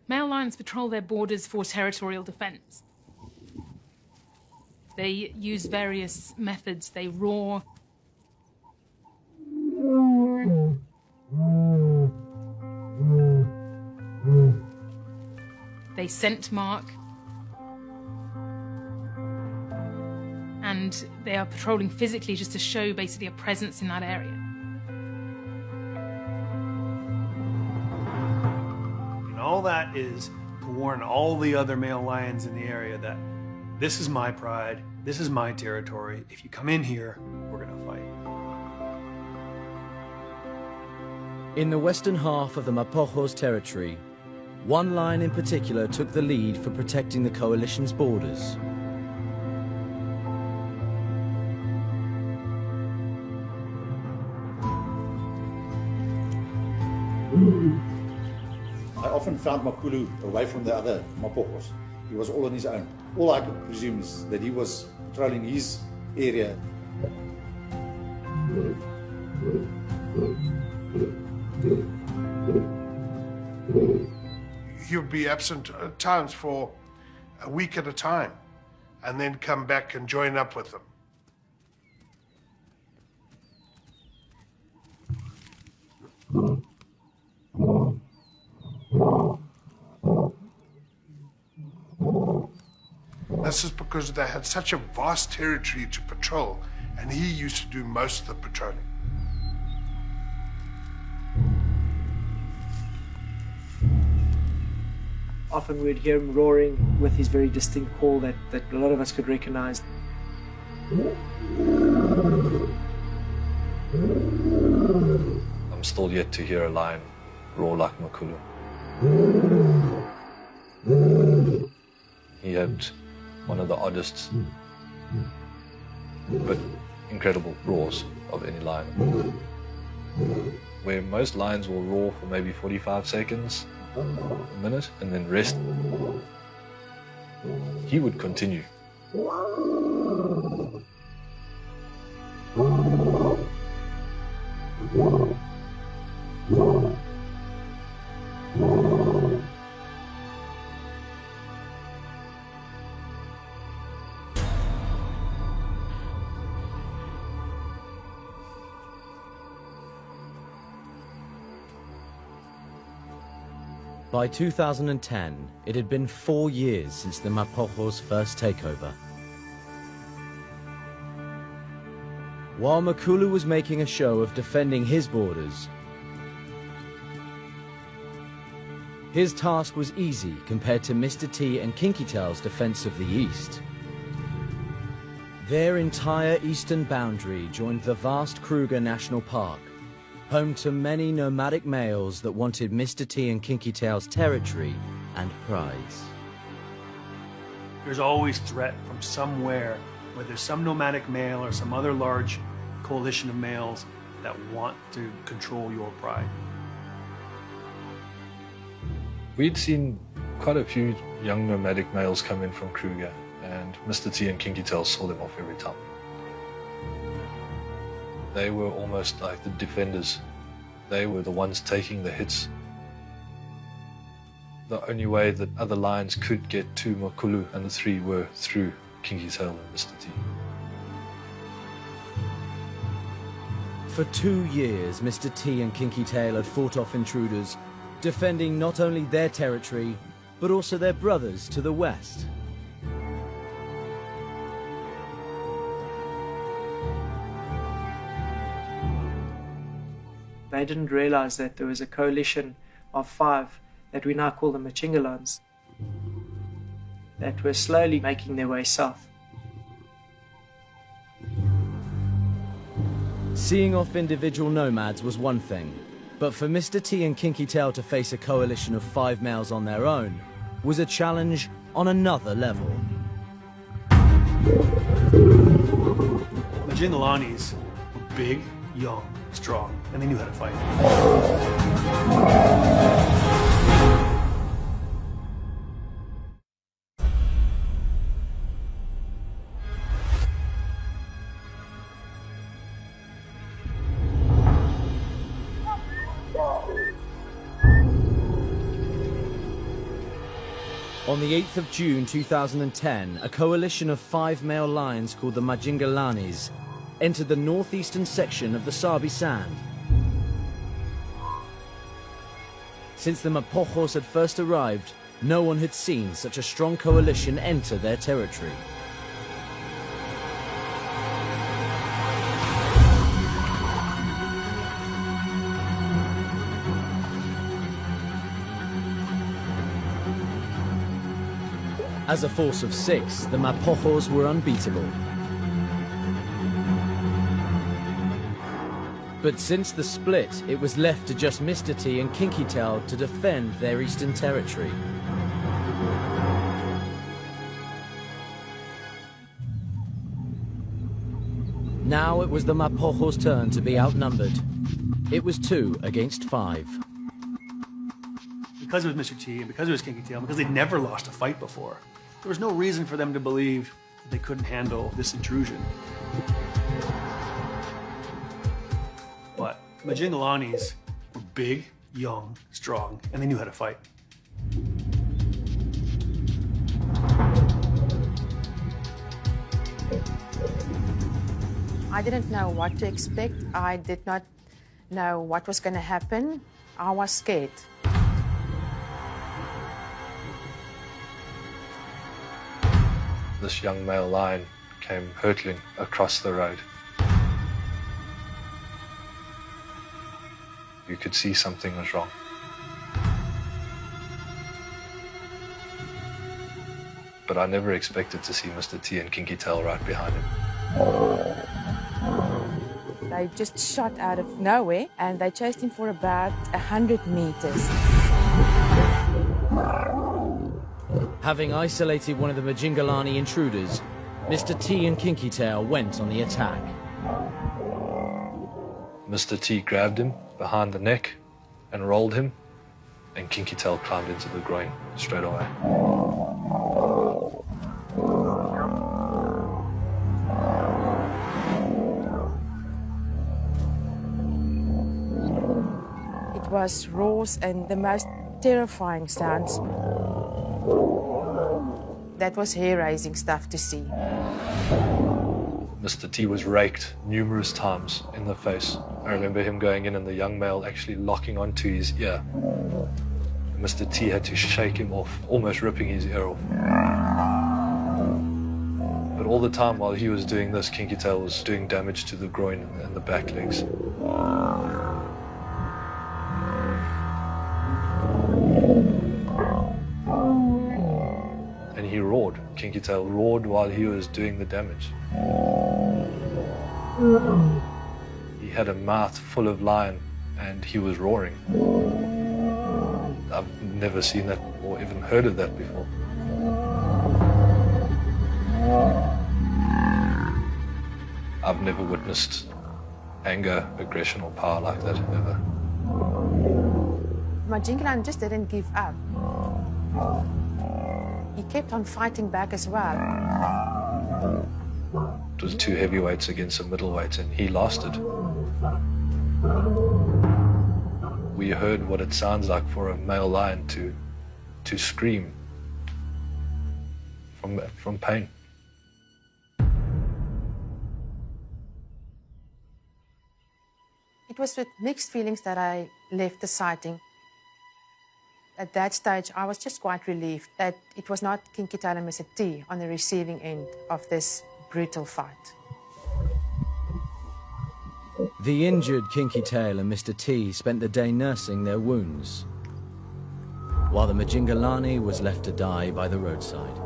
Male lions patrol their borders for territorial defense. They use various methods. They roar. They scent mark. And they are patrolling physically just to show basically a presence in that area. And all that is to warn all the other male lions in the area that this is my pride, this is my territory. If you come in here, we're gonna fight. In the western half of the Mapocho's territory, one lion in particular took the lead for protecting the coalition's borders. I often found Makulu away from the other Mapochos. He was all on his own. All I could presume is that he was patrolling his area. He would be absent at times for a week at a time and then come back and join up with them. This is because they had such a vast territory to patrol, and he used to do most of the patrolling. Often we'd hear him roaring with his very distinct call that a lot of us could recognize. I'm still yet to hear a lion roar like Makulu. He had one of the oddest but incredible roars of any lion. Where most lions will roar for maybe 45 seconds, a minute, and then rest, he would continue By 2010, it had been 4 years since the Mapojos' first takeover. While Makulu was making a show of defending his borders, his task was easy compared to Mr. T and Kinky Tail's defense of the East. Their entire eastern boundary joined the vast Kruger National Park, home to many nomadic males that wanted Mr. T and Kinky Tail's territory and prize. There's always threat from somewhere, whether some nomadic male or some other large coalition of males that want to control your pride. We'd seen quite a few young nomadic males come in from Kruger, and Mr. T and Kinky Tail saw them off every time. They were almost like the defenders. They were the ones taking the hits. The only way that other lions could get to Makulu and the three were through Kinky Tail and Mr. T. For 2 years, Mr. T and Kinky Tail had fought off intruders, defending not only their territory, but also their brothers to the west. They didn't realize that there was a coalition of 5 that we now call the Machingalans that were slowly making their way south. Seeing off individual nomads was one thing, but for Mr. T and Kinky Tail to face a coalition of 5 males on their own was a challenge on another level. Majingalanis were big, young, strong, and they knew how to fight. On the 8th of June 2010, a coalition of 5 male lions called the Majingalanis entered the northeastern section of the Sabi Sand. Since the Mapojos had first arrived, no one had seen such a strong coalition enter their territory. As a force of 6, the Mapojos were unbeatable. But since the split, it was left to just Mr. T and Kinky Tail to defend their eastern territory. Now it was the Mapojos' turn to be outnumbered. It was 2 against 5. Because it was Mr. T and because it was Kinky Tail, because they'd never lost a fight before, there was no reason for them to believe that they couldn't handle this intrusion. But Majingalanis were big, young, strong, and they knew how to fight. I didn't know what to expect. I did not know what was going to happen. I was scared. This young male lion came hurtling across the road. You could see something was wrong. But I never expected to see Mr. T and Kinky Tail right behind him. They just shot out of nowhere and they chased him for about 100 meters. Having isolated one of the Majingalani intruders, Mr. T and Kinky Tail went on the attack. Mr. T grabbed him behind the neck and rolled him, and Kinky Tail climbed into the groin straight away. was roars and the most terrifying sounds. That was hair-raising stuff to see. Mr. T was raked numerous times in the face. I remember him going in and the young male actually locking onto his ear. Mr. T had to shake him off, almost ripping his ear off. But all the time while he was doing this, Kinky Tail was doing damage to the groin and the back legs. And he roared. Kinky Tail roared while he was doing the damage. He had a mouth full of lion and he was roaring. I've never seen that or even heard of that before. I've never witnessed anger, aggression or power like that ever. Majingilan just didn't give up. He kept on fighting back as well. It was two heavyweights against a middleweight and he lasted. We heard what it sounds like for a male lion to scream from pain. It was with mixed feelings that I left the sighting. At that stage, I was just quite relieved that it was not Kinky Tail and Mr. T on the receiving end of this brutal fight. The injured Kinky Tail and Mr. T spent the day nursing their wounds, while the Majingalani was left to die by the roadside.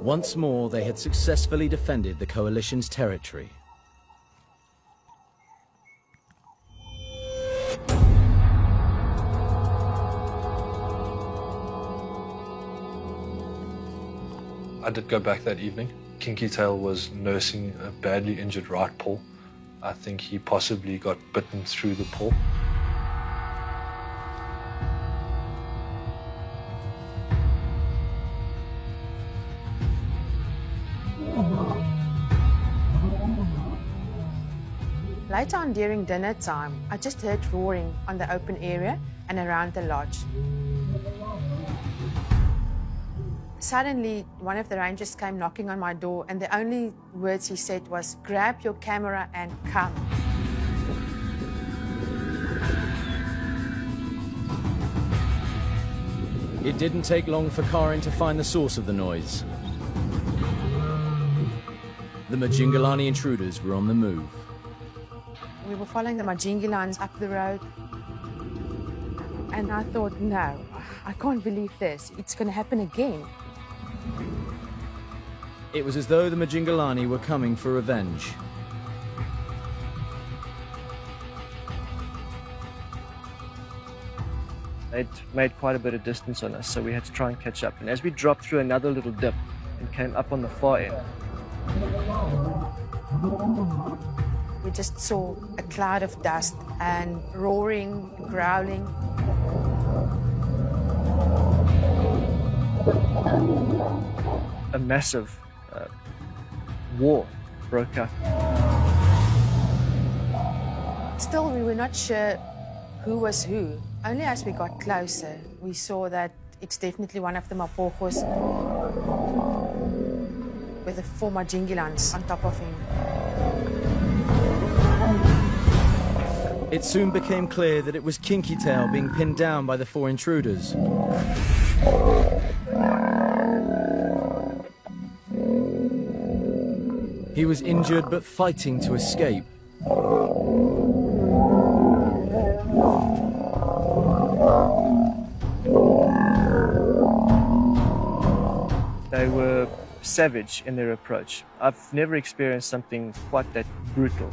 Once more, they had successfully defended the coalition's territory. I did go back that evening. Kinky Tail was nursing a badly injured right paw. I think he possibly got bitten through the paw. Later on during dinner time, I just heard roaring on the open area and around the lodge. Suddenly, one of the rangers came knocking on my door, and the only words he said was, "Grab your camera and come." It didn't take long for Karin to find the source of the noise. The Majingalani intruders were on the move. We were following the Majingilans up the road, and I thought, no, I can't believe this. It's going to happen again. It was as though the Majingalani were coming for revenge. They'd made quite a bit of distance on us, so we had to try and catch up. And as we dropped through another little dip and came up on the far end, we just saw a cloud of dust and roaring, growling. a massive war broke out. Still, we were not sure who was who. Only as we got closer, we saw that it's definitely one of the Mapogos with the 4 Majingilans on top of him. It soon became clear that it was Kinky Tail being pinned down by the 4 intruders. He was injured but fighting to escape. They were savage in their approach. I've never experienced something quite that brutal.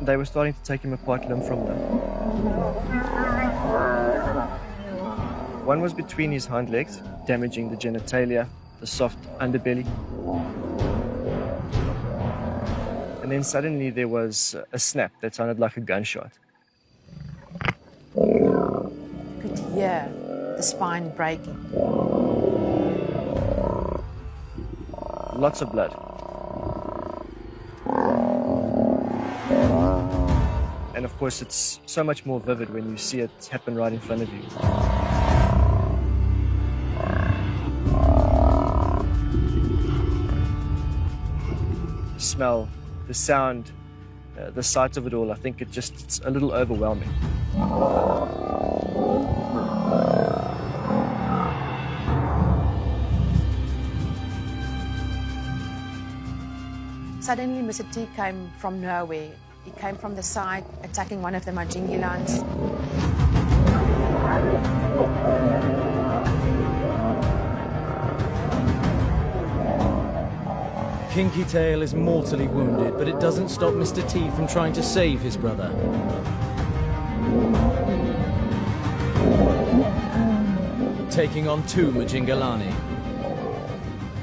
They were starting to take him apart limb from limb. One was between his hind legs, damaging the genitalia, the soft underbelly. And then suddenly there was a snap that sounded like a gunshot. Could hear the spine breaking. lots of blood. And of course, it's so much more vivid when you see it happen right in front of you. The smell, the sound, the sight of it all, I think it's a little overwhelming. Suddenly, Mr. T came from nowhere. He came from the side, attacking one of the Majingilans. Kinky Tail is mortally wounded, but it doesn't stop Mr. T from trying to save his brother. Taking on two Majingalani.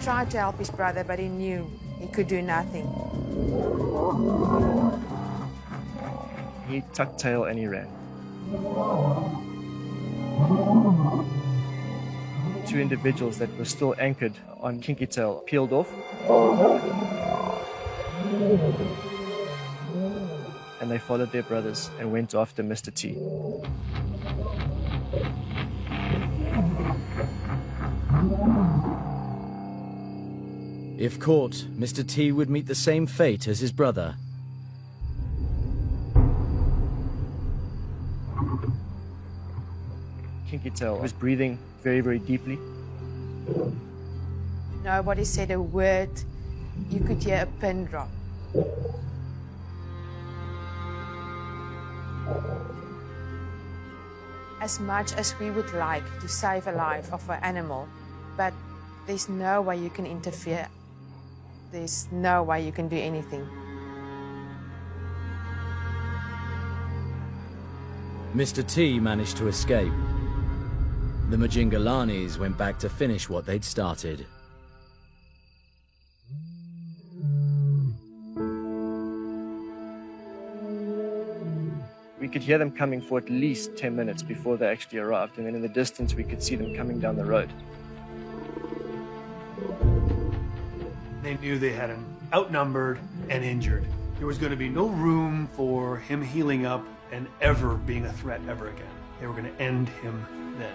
Tried to help his brother, but he knew he could do nothing. He tucked tail and he ran. Two individuals that were still anchored on Kinky Tail peeled off. And they followed their brothers and went after Mr. T. If caught, Mr. T would meet the same fate as his brother. Kinky Tail was breathing very, very deeply. Nobody said a word. You could hear a pin drop. As much as we would like to save a life of an animal, but there's no way you can interfere. There's no way you can do anything. Mr. T managed to escape. The Majingalanis went back to finish what they'd started. We could hear them coming for at least 10 minutes before they actually arrived, and then in the distance we could see them coming down the road. They knew they had him outnumbered and injured. There was going to be no room for him healing up and ever being a threat ever again. They were going to end him then.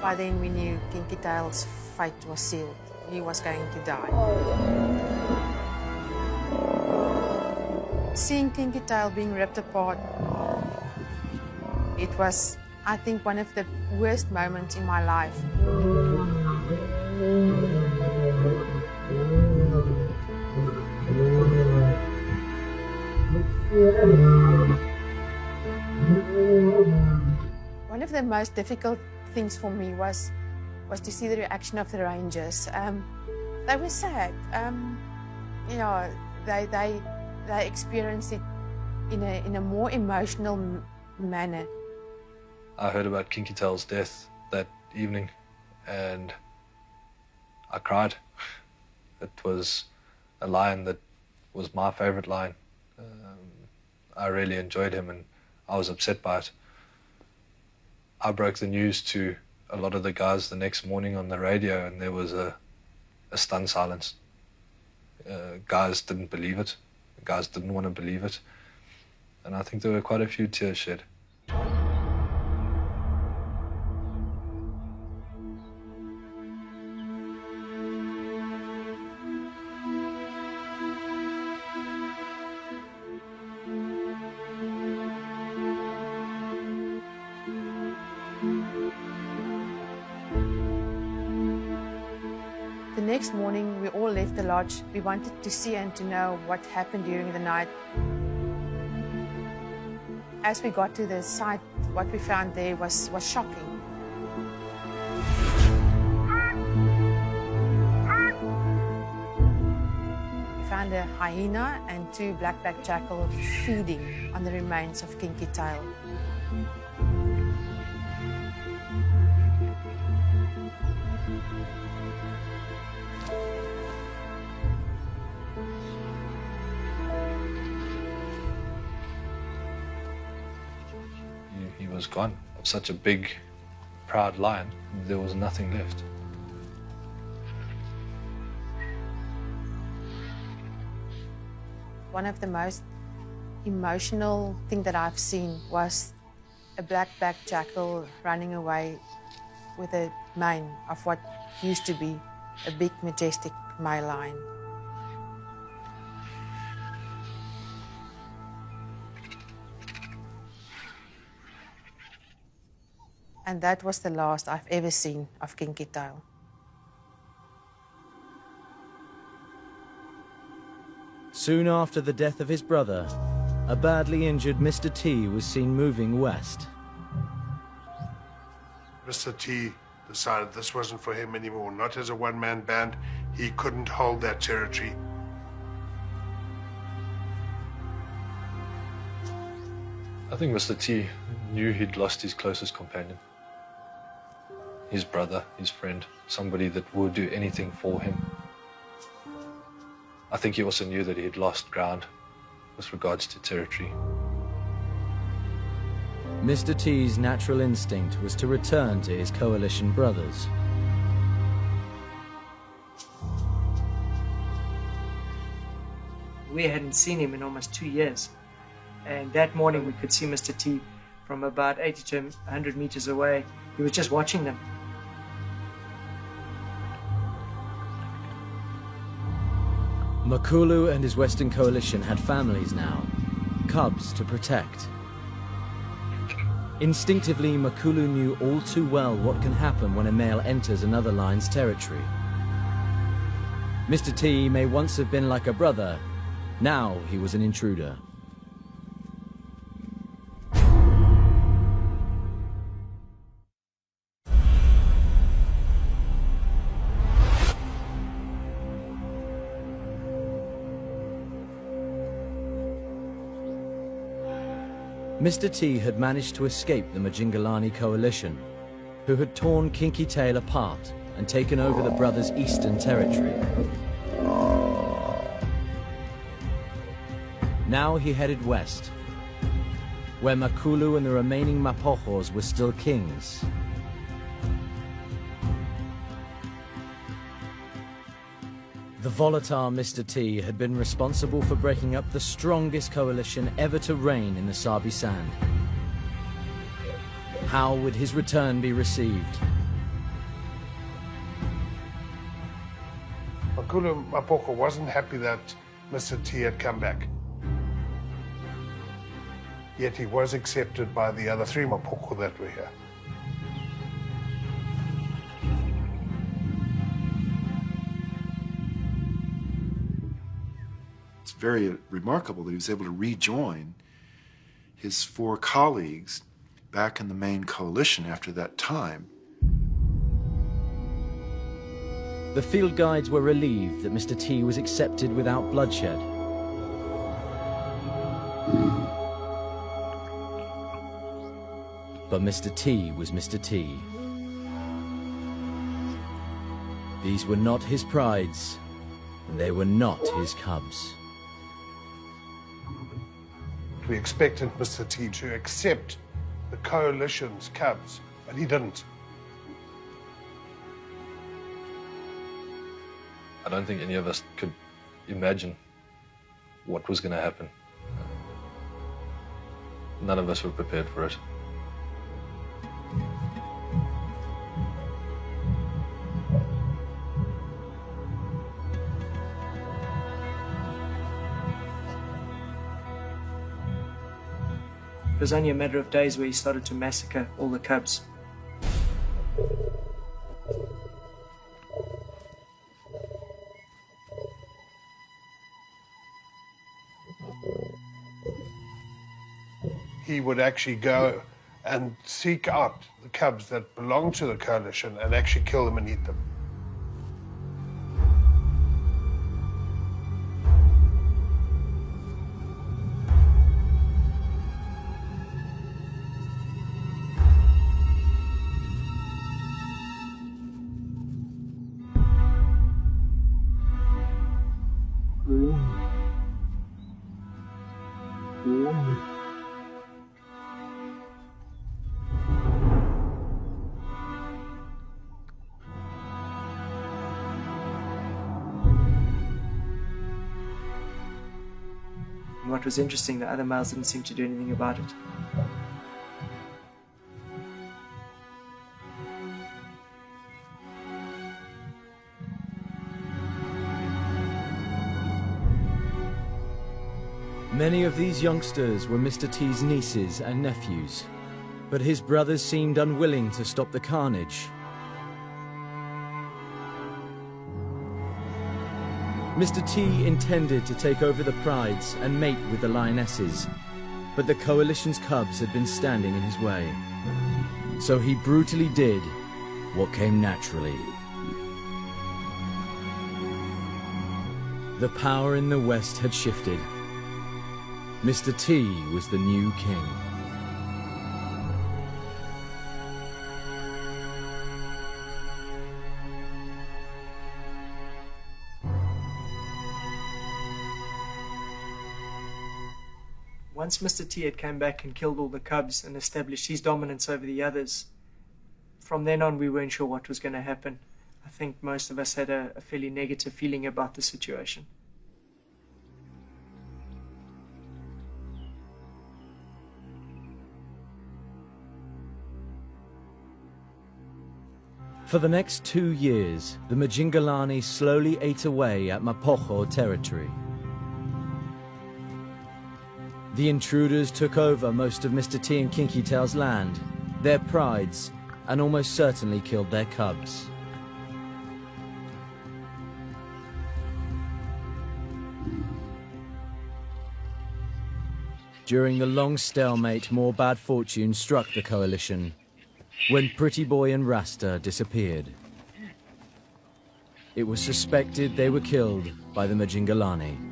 By then we knew Kinky Tail's fate was sealed. He was going to die. Seeing Kinky Tail being ripped apart, it was, I think, one of the worst moments in my life. One of the most difficult things for me was to see the reaction of the rangers. They were sad. You know, they experienced it in a more emotional manner. I heard about Kinky Tail's death that evening, and I cried. It was a lion that was my favorite lion. I really enjoyed him, and I was upset by it. I broke the news to a lot of the guys the next morning on the radio, and there was a stunned silence. Guys didn't believe it. Guys didn't want to believe it. And I think there were quite a few tears shed. The next morning, we all left the lodge. We wanted to see and to know what happened during the night. As we got to the site, what we found there was shocking. We found a hyena and two black-backed jackals feeding on the remains of Kinky Tail. He was gone. of such a big, proud lion, there was nothing left. One of the most emotional thing that I've seen was a black-backed jackal running away with a mane of what used to be a big, majestic male lion. And that was the last I've ever seen of Kinky Tail. Soon after the death of his brother, a badly injured Mr. T was seen moving west. Mr. T decided this wasn't for him anymore. Not as a one-man band. He couldn't hold that territory. I think Mr. T knew he'd lost his closest companion. His brother, his friend, somebody that would do anything for him. I think he also knew that he had lost ground with regards to territory. Mr. T's natural instinct was to return to his coalition brothers. We hadn't seen him in almost 2 years. And that morning we could see Mr. T from about 80 to 100 meters away. He was just watching them. Makulu and his Western coalition had families now, cubs to protect. Instinctively, Makulu knew all too well what can happen when a male enters another lion's territory. Mr. T may once have been like a brother, now he was an intruder. Mr. T had managed to escape the Majingalani coalition, who had torn Kinky Tail apart and taken over the brothers' eastern territory. Now he headed west, where Makulu and the remaining Mapojos were still kings. The volatile Mr. T had been responsible for breaking up the strongest coalition ever to reign in the Sabi Sand. How would his return be received? Makulu Mapocho wasn't happy that Mr. T had come back. Yet he was accepted by the other 3 Mapocho that were here. Very remarkable that he was able to rejoin his 4 colleagues back in the main coalition after that time. The field guides were relieved that Mr. T was accepted without bloodshed. But Mr. T was Mr. T. These were not his prides, and they were not his cubs. We expected Mr. T to accept the coalition's cubs, but he didn't. I don't think any of us could imagine what was going to happen. None of us were prepared for it. It was only a matter of days where he started to massacre all the cubs. He would actually go and seek out the cubs that belonged to the coalition and actually kill them and eat them. And what was interesting, the other males didn't seem to do anything about it. Many of these youngsters were Mr. T's nieces and nephews, but his brothers seemed unwilling to stop the carnage. Mr. T intended to take over the prides and mate with the lionesses, but the coalition's cubs had been standing in his way. So he brutally did what came naturally. The power in the West had shifted. Mr. T was the new king. Once Mr. T had come back and killed all the cubs and established his dominance over the others, from then on we weren't sure what was going to happen. I think most of us had a fairly negative feeling about the situation. For the next 2 years, the Majingalani slowly ate away at Mapocho territory. The intruders took over most of Mr. T and Kinky Tail's land, their prides, and almost certainly killed their cubs. During the long stalemate, more bad fortune struck the coalition when Pretty Boy and Rasta disappeared. It was suspected they were killed by the Majingalani.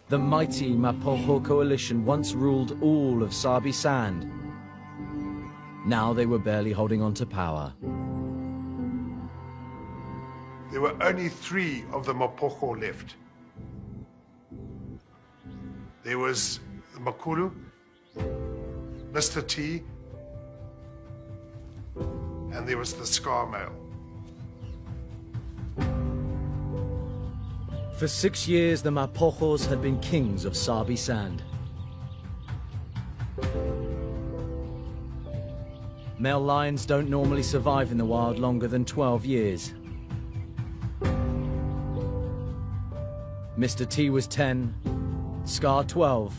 The mighty Mapocho coalition once ruled all of Sabi Sand. Now they were barely holding on to power. There were only 3 of the Mapocho left. There was the Makulu, Mr. T, and there was the Scar male. For 6 years, the Mapochos had been kings of Sabi Sand. Male lions don't normally survive in the wild longer than 12 years. Mr. T was 10, Scar 12,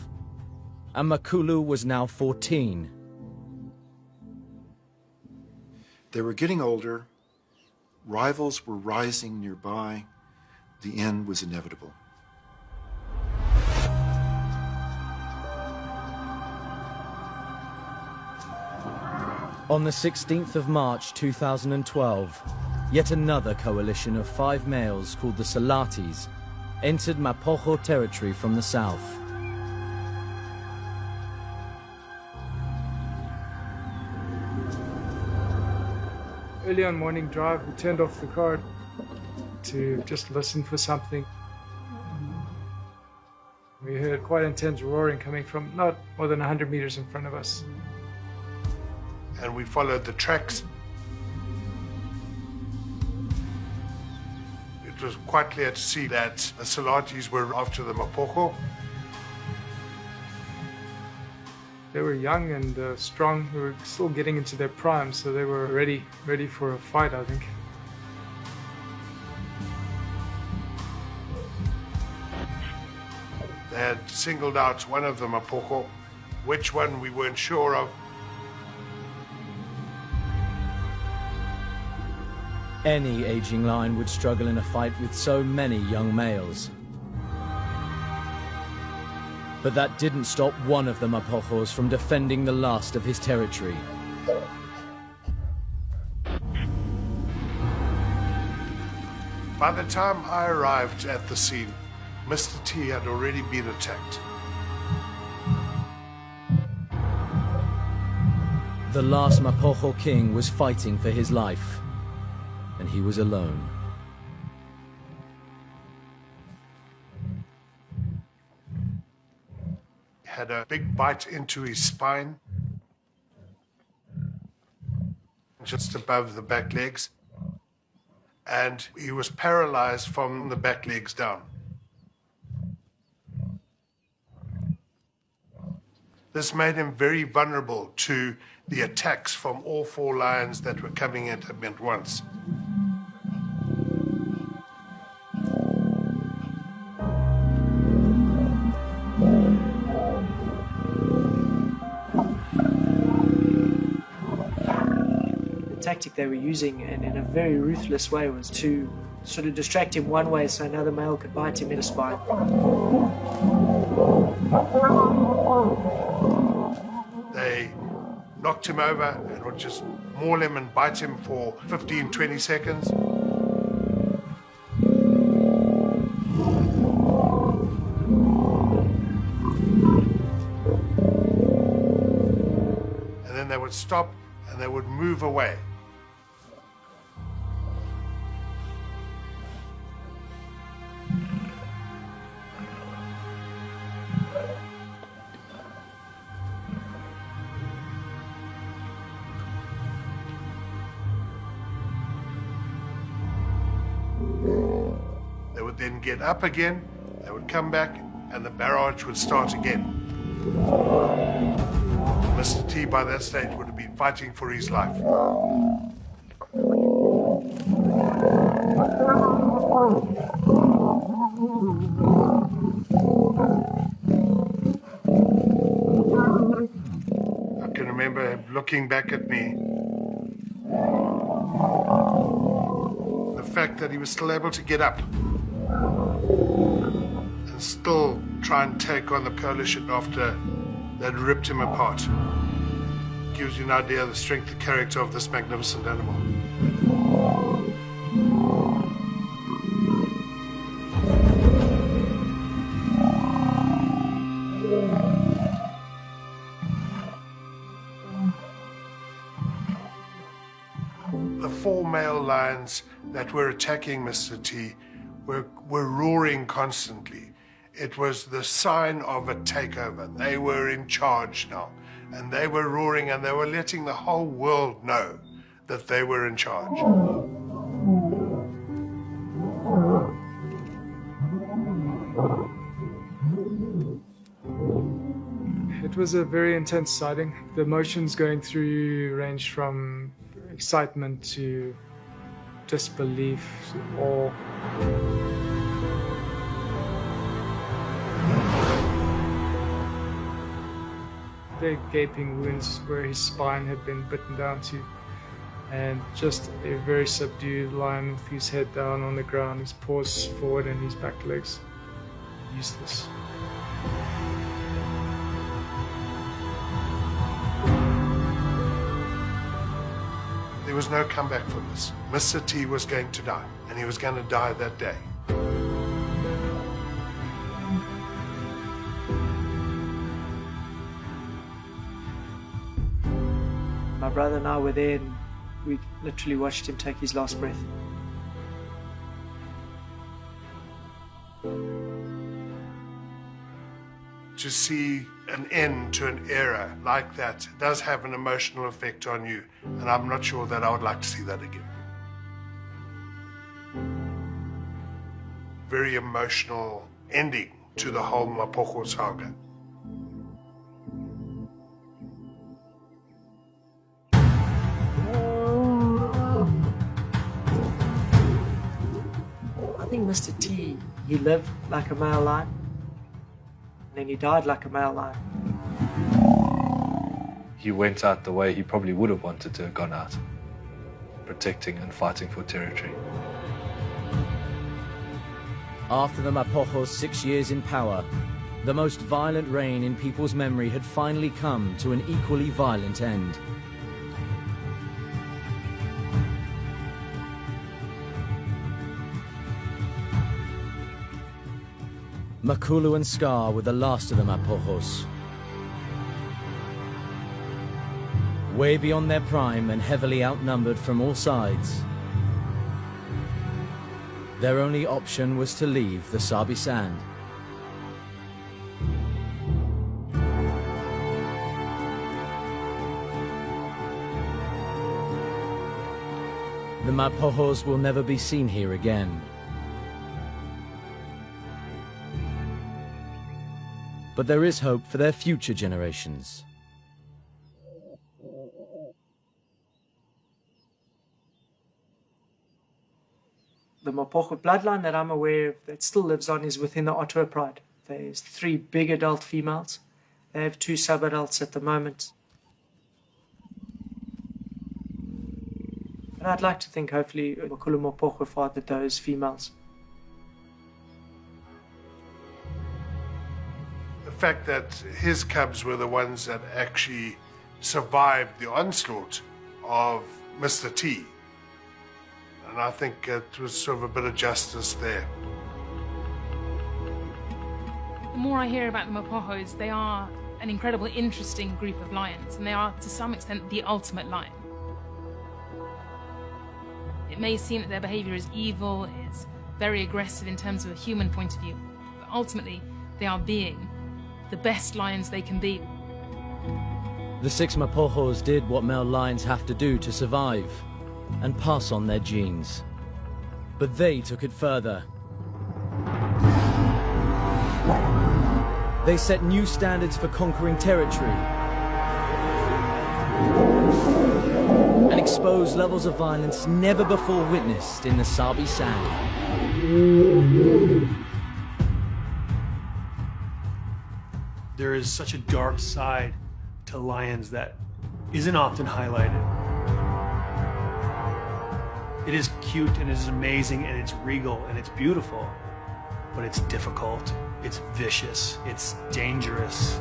and Makulu was now 14. They were getting older, rivals were rising nearby, the end was inevitable. On the 16th of March 2012, yet another coalition of 5 males called the Salatis entered Mapocho territory from the south. Early on morning drive, we turned off the car to just listen for something. We heard quite intense roaring coming from not more than 100 meters in front of us. And we followed the tracks. It was quite clear to see that the Salatis were after the Mapocho. They were young and strong. They were still getting into their prime, so they were ready for a fight, I think. They had singled out one of the Mapocho, which one we weren't sure of. Any aging lion would struggle in a fight with so many young males. But that didn't stop one of the Mapochos from defending the last of his territory. By the time I arrived at the scene, Mr. T had already been attacked. The last Mapocho king was fighting for his life, and he was alone. Had a big bite into his spine, just above the back legs, and he was paralyzed from the back legs down. This made him very vulnerable to the attacks from all 4 lions that were coming at him at once. The tactic they were using, and in a very ruthless way, was to sort of distract him one way so another male could bite him in the spine. They knocked him over and would just maul him and bite him for 15, 20 seconds. And then they would stop and they would move away. They would then get up again, they would come back, and the barrage would start again. Mr. T, by that stage, would have been fighting for his life. I can remember him looking back at me. The fact that he was still able to get up and still try and take on the coalition after they'd ripped him apart gives you an idea of the strength and character of this magnificent animal. The 4 male lions that were attacking Mr. T were roaring constantly. It was the sign of a takeover. They were in charge now. And they were roaring and they were letting the whole world know that they were in charge. It was a very intense sighting. The emotions going through you ranged from excitement to disbelief, awe. The gaping wounds where his spine had been bitten down to, and just a very subdued lion with his head down on the ground, his paws forward and his back legs useless. There was no comeback from this. Mr. T was going to die, and he was going to die that day. My brother and I were there, and we literally watched him take his last breath. To see an end to an era like that does have an emotional effect on you, and I'm not sure that I would like to see that again. Very emotional ending to the whole Mapocho saga. I think Mr. T, he lived like a male lion, and then he died like a male lion. He went out the way he probably would have wanted to have gone out, protecting and fighting for territory. After the Mapocho's 6 years in power, the most violent reign in people's memory had finally come to an equally violent end. Makulu and Scar were the last of the Mapochos. Way beyond their prime and heavily outnumbered from all sides. Their only option was to leave the Sabi Sand. The Mapojos will never be seen here again. But there is hope for their future generations. The Mapocho bloodline that I'm aware of that still lives on is within the Ottawa Pride. There's 3 big adult females. They have 2 sub-adults at the moment. And I'd like to think hopefully Makulu Mapocho fathered those females. The fact that his cubs were the ones that actually survived the onslaught of Mr. T. And I think it was sort of a bit of justice there. The more I hear about the Mapojos, they are an incredibly interesting group of lions, and they are to some extent the ultimate lion. It may seem that their behavior is evil, is very aggressive in terms of a human point of view, but ultimately they are being the best lions they can be. The 6 Mapojos did what male lions have to do to survive and pass on their genes. But they took it further. They set new standards for conquering territory and exposed levels of violence never before witnessed in the Sabi Sand. There is such a dark side to lions that isn't often highlighted. It is cute and it is amazing and it's regal and it's beautiful, but it's difficult, it's vicious, it's dangerous.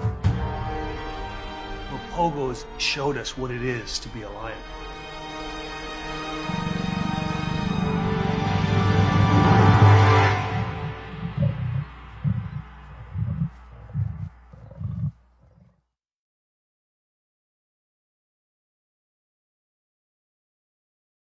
Mapojos showed us what it is to be a lion.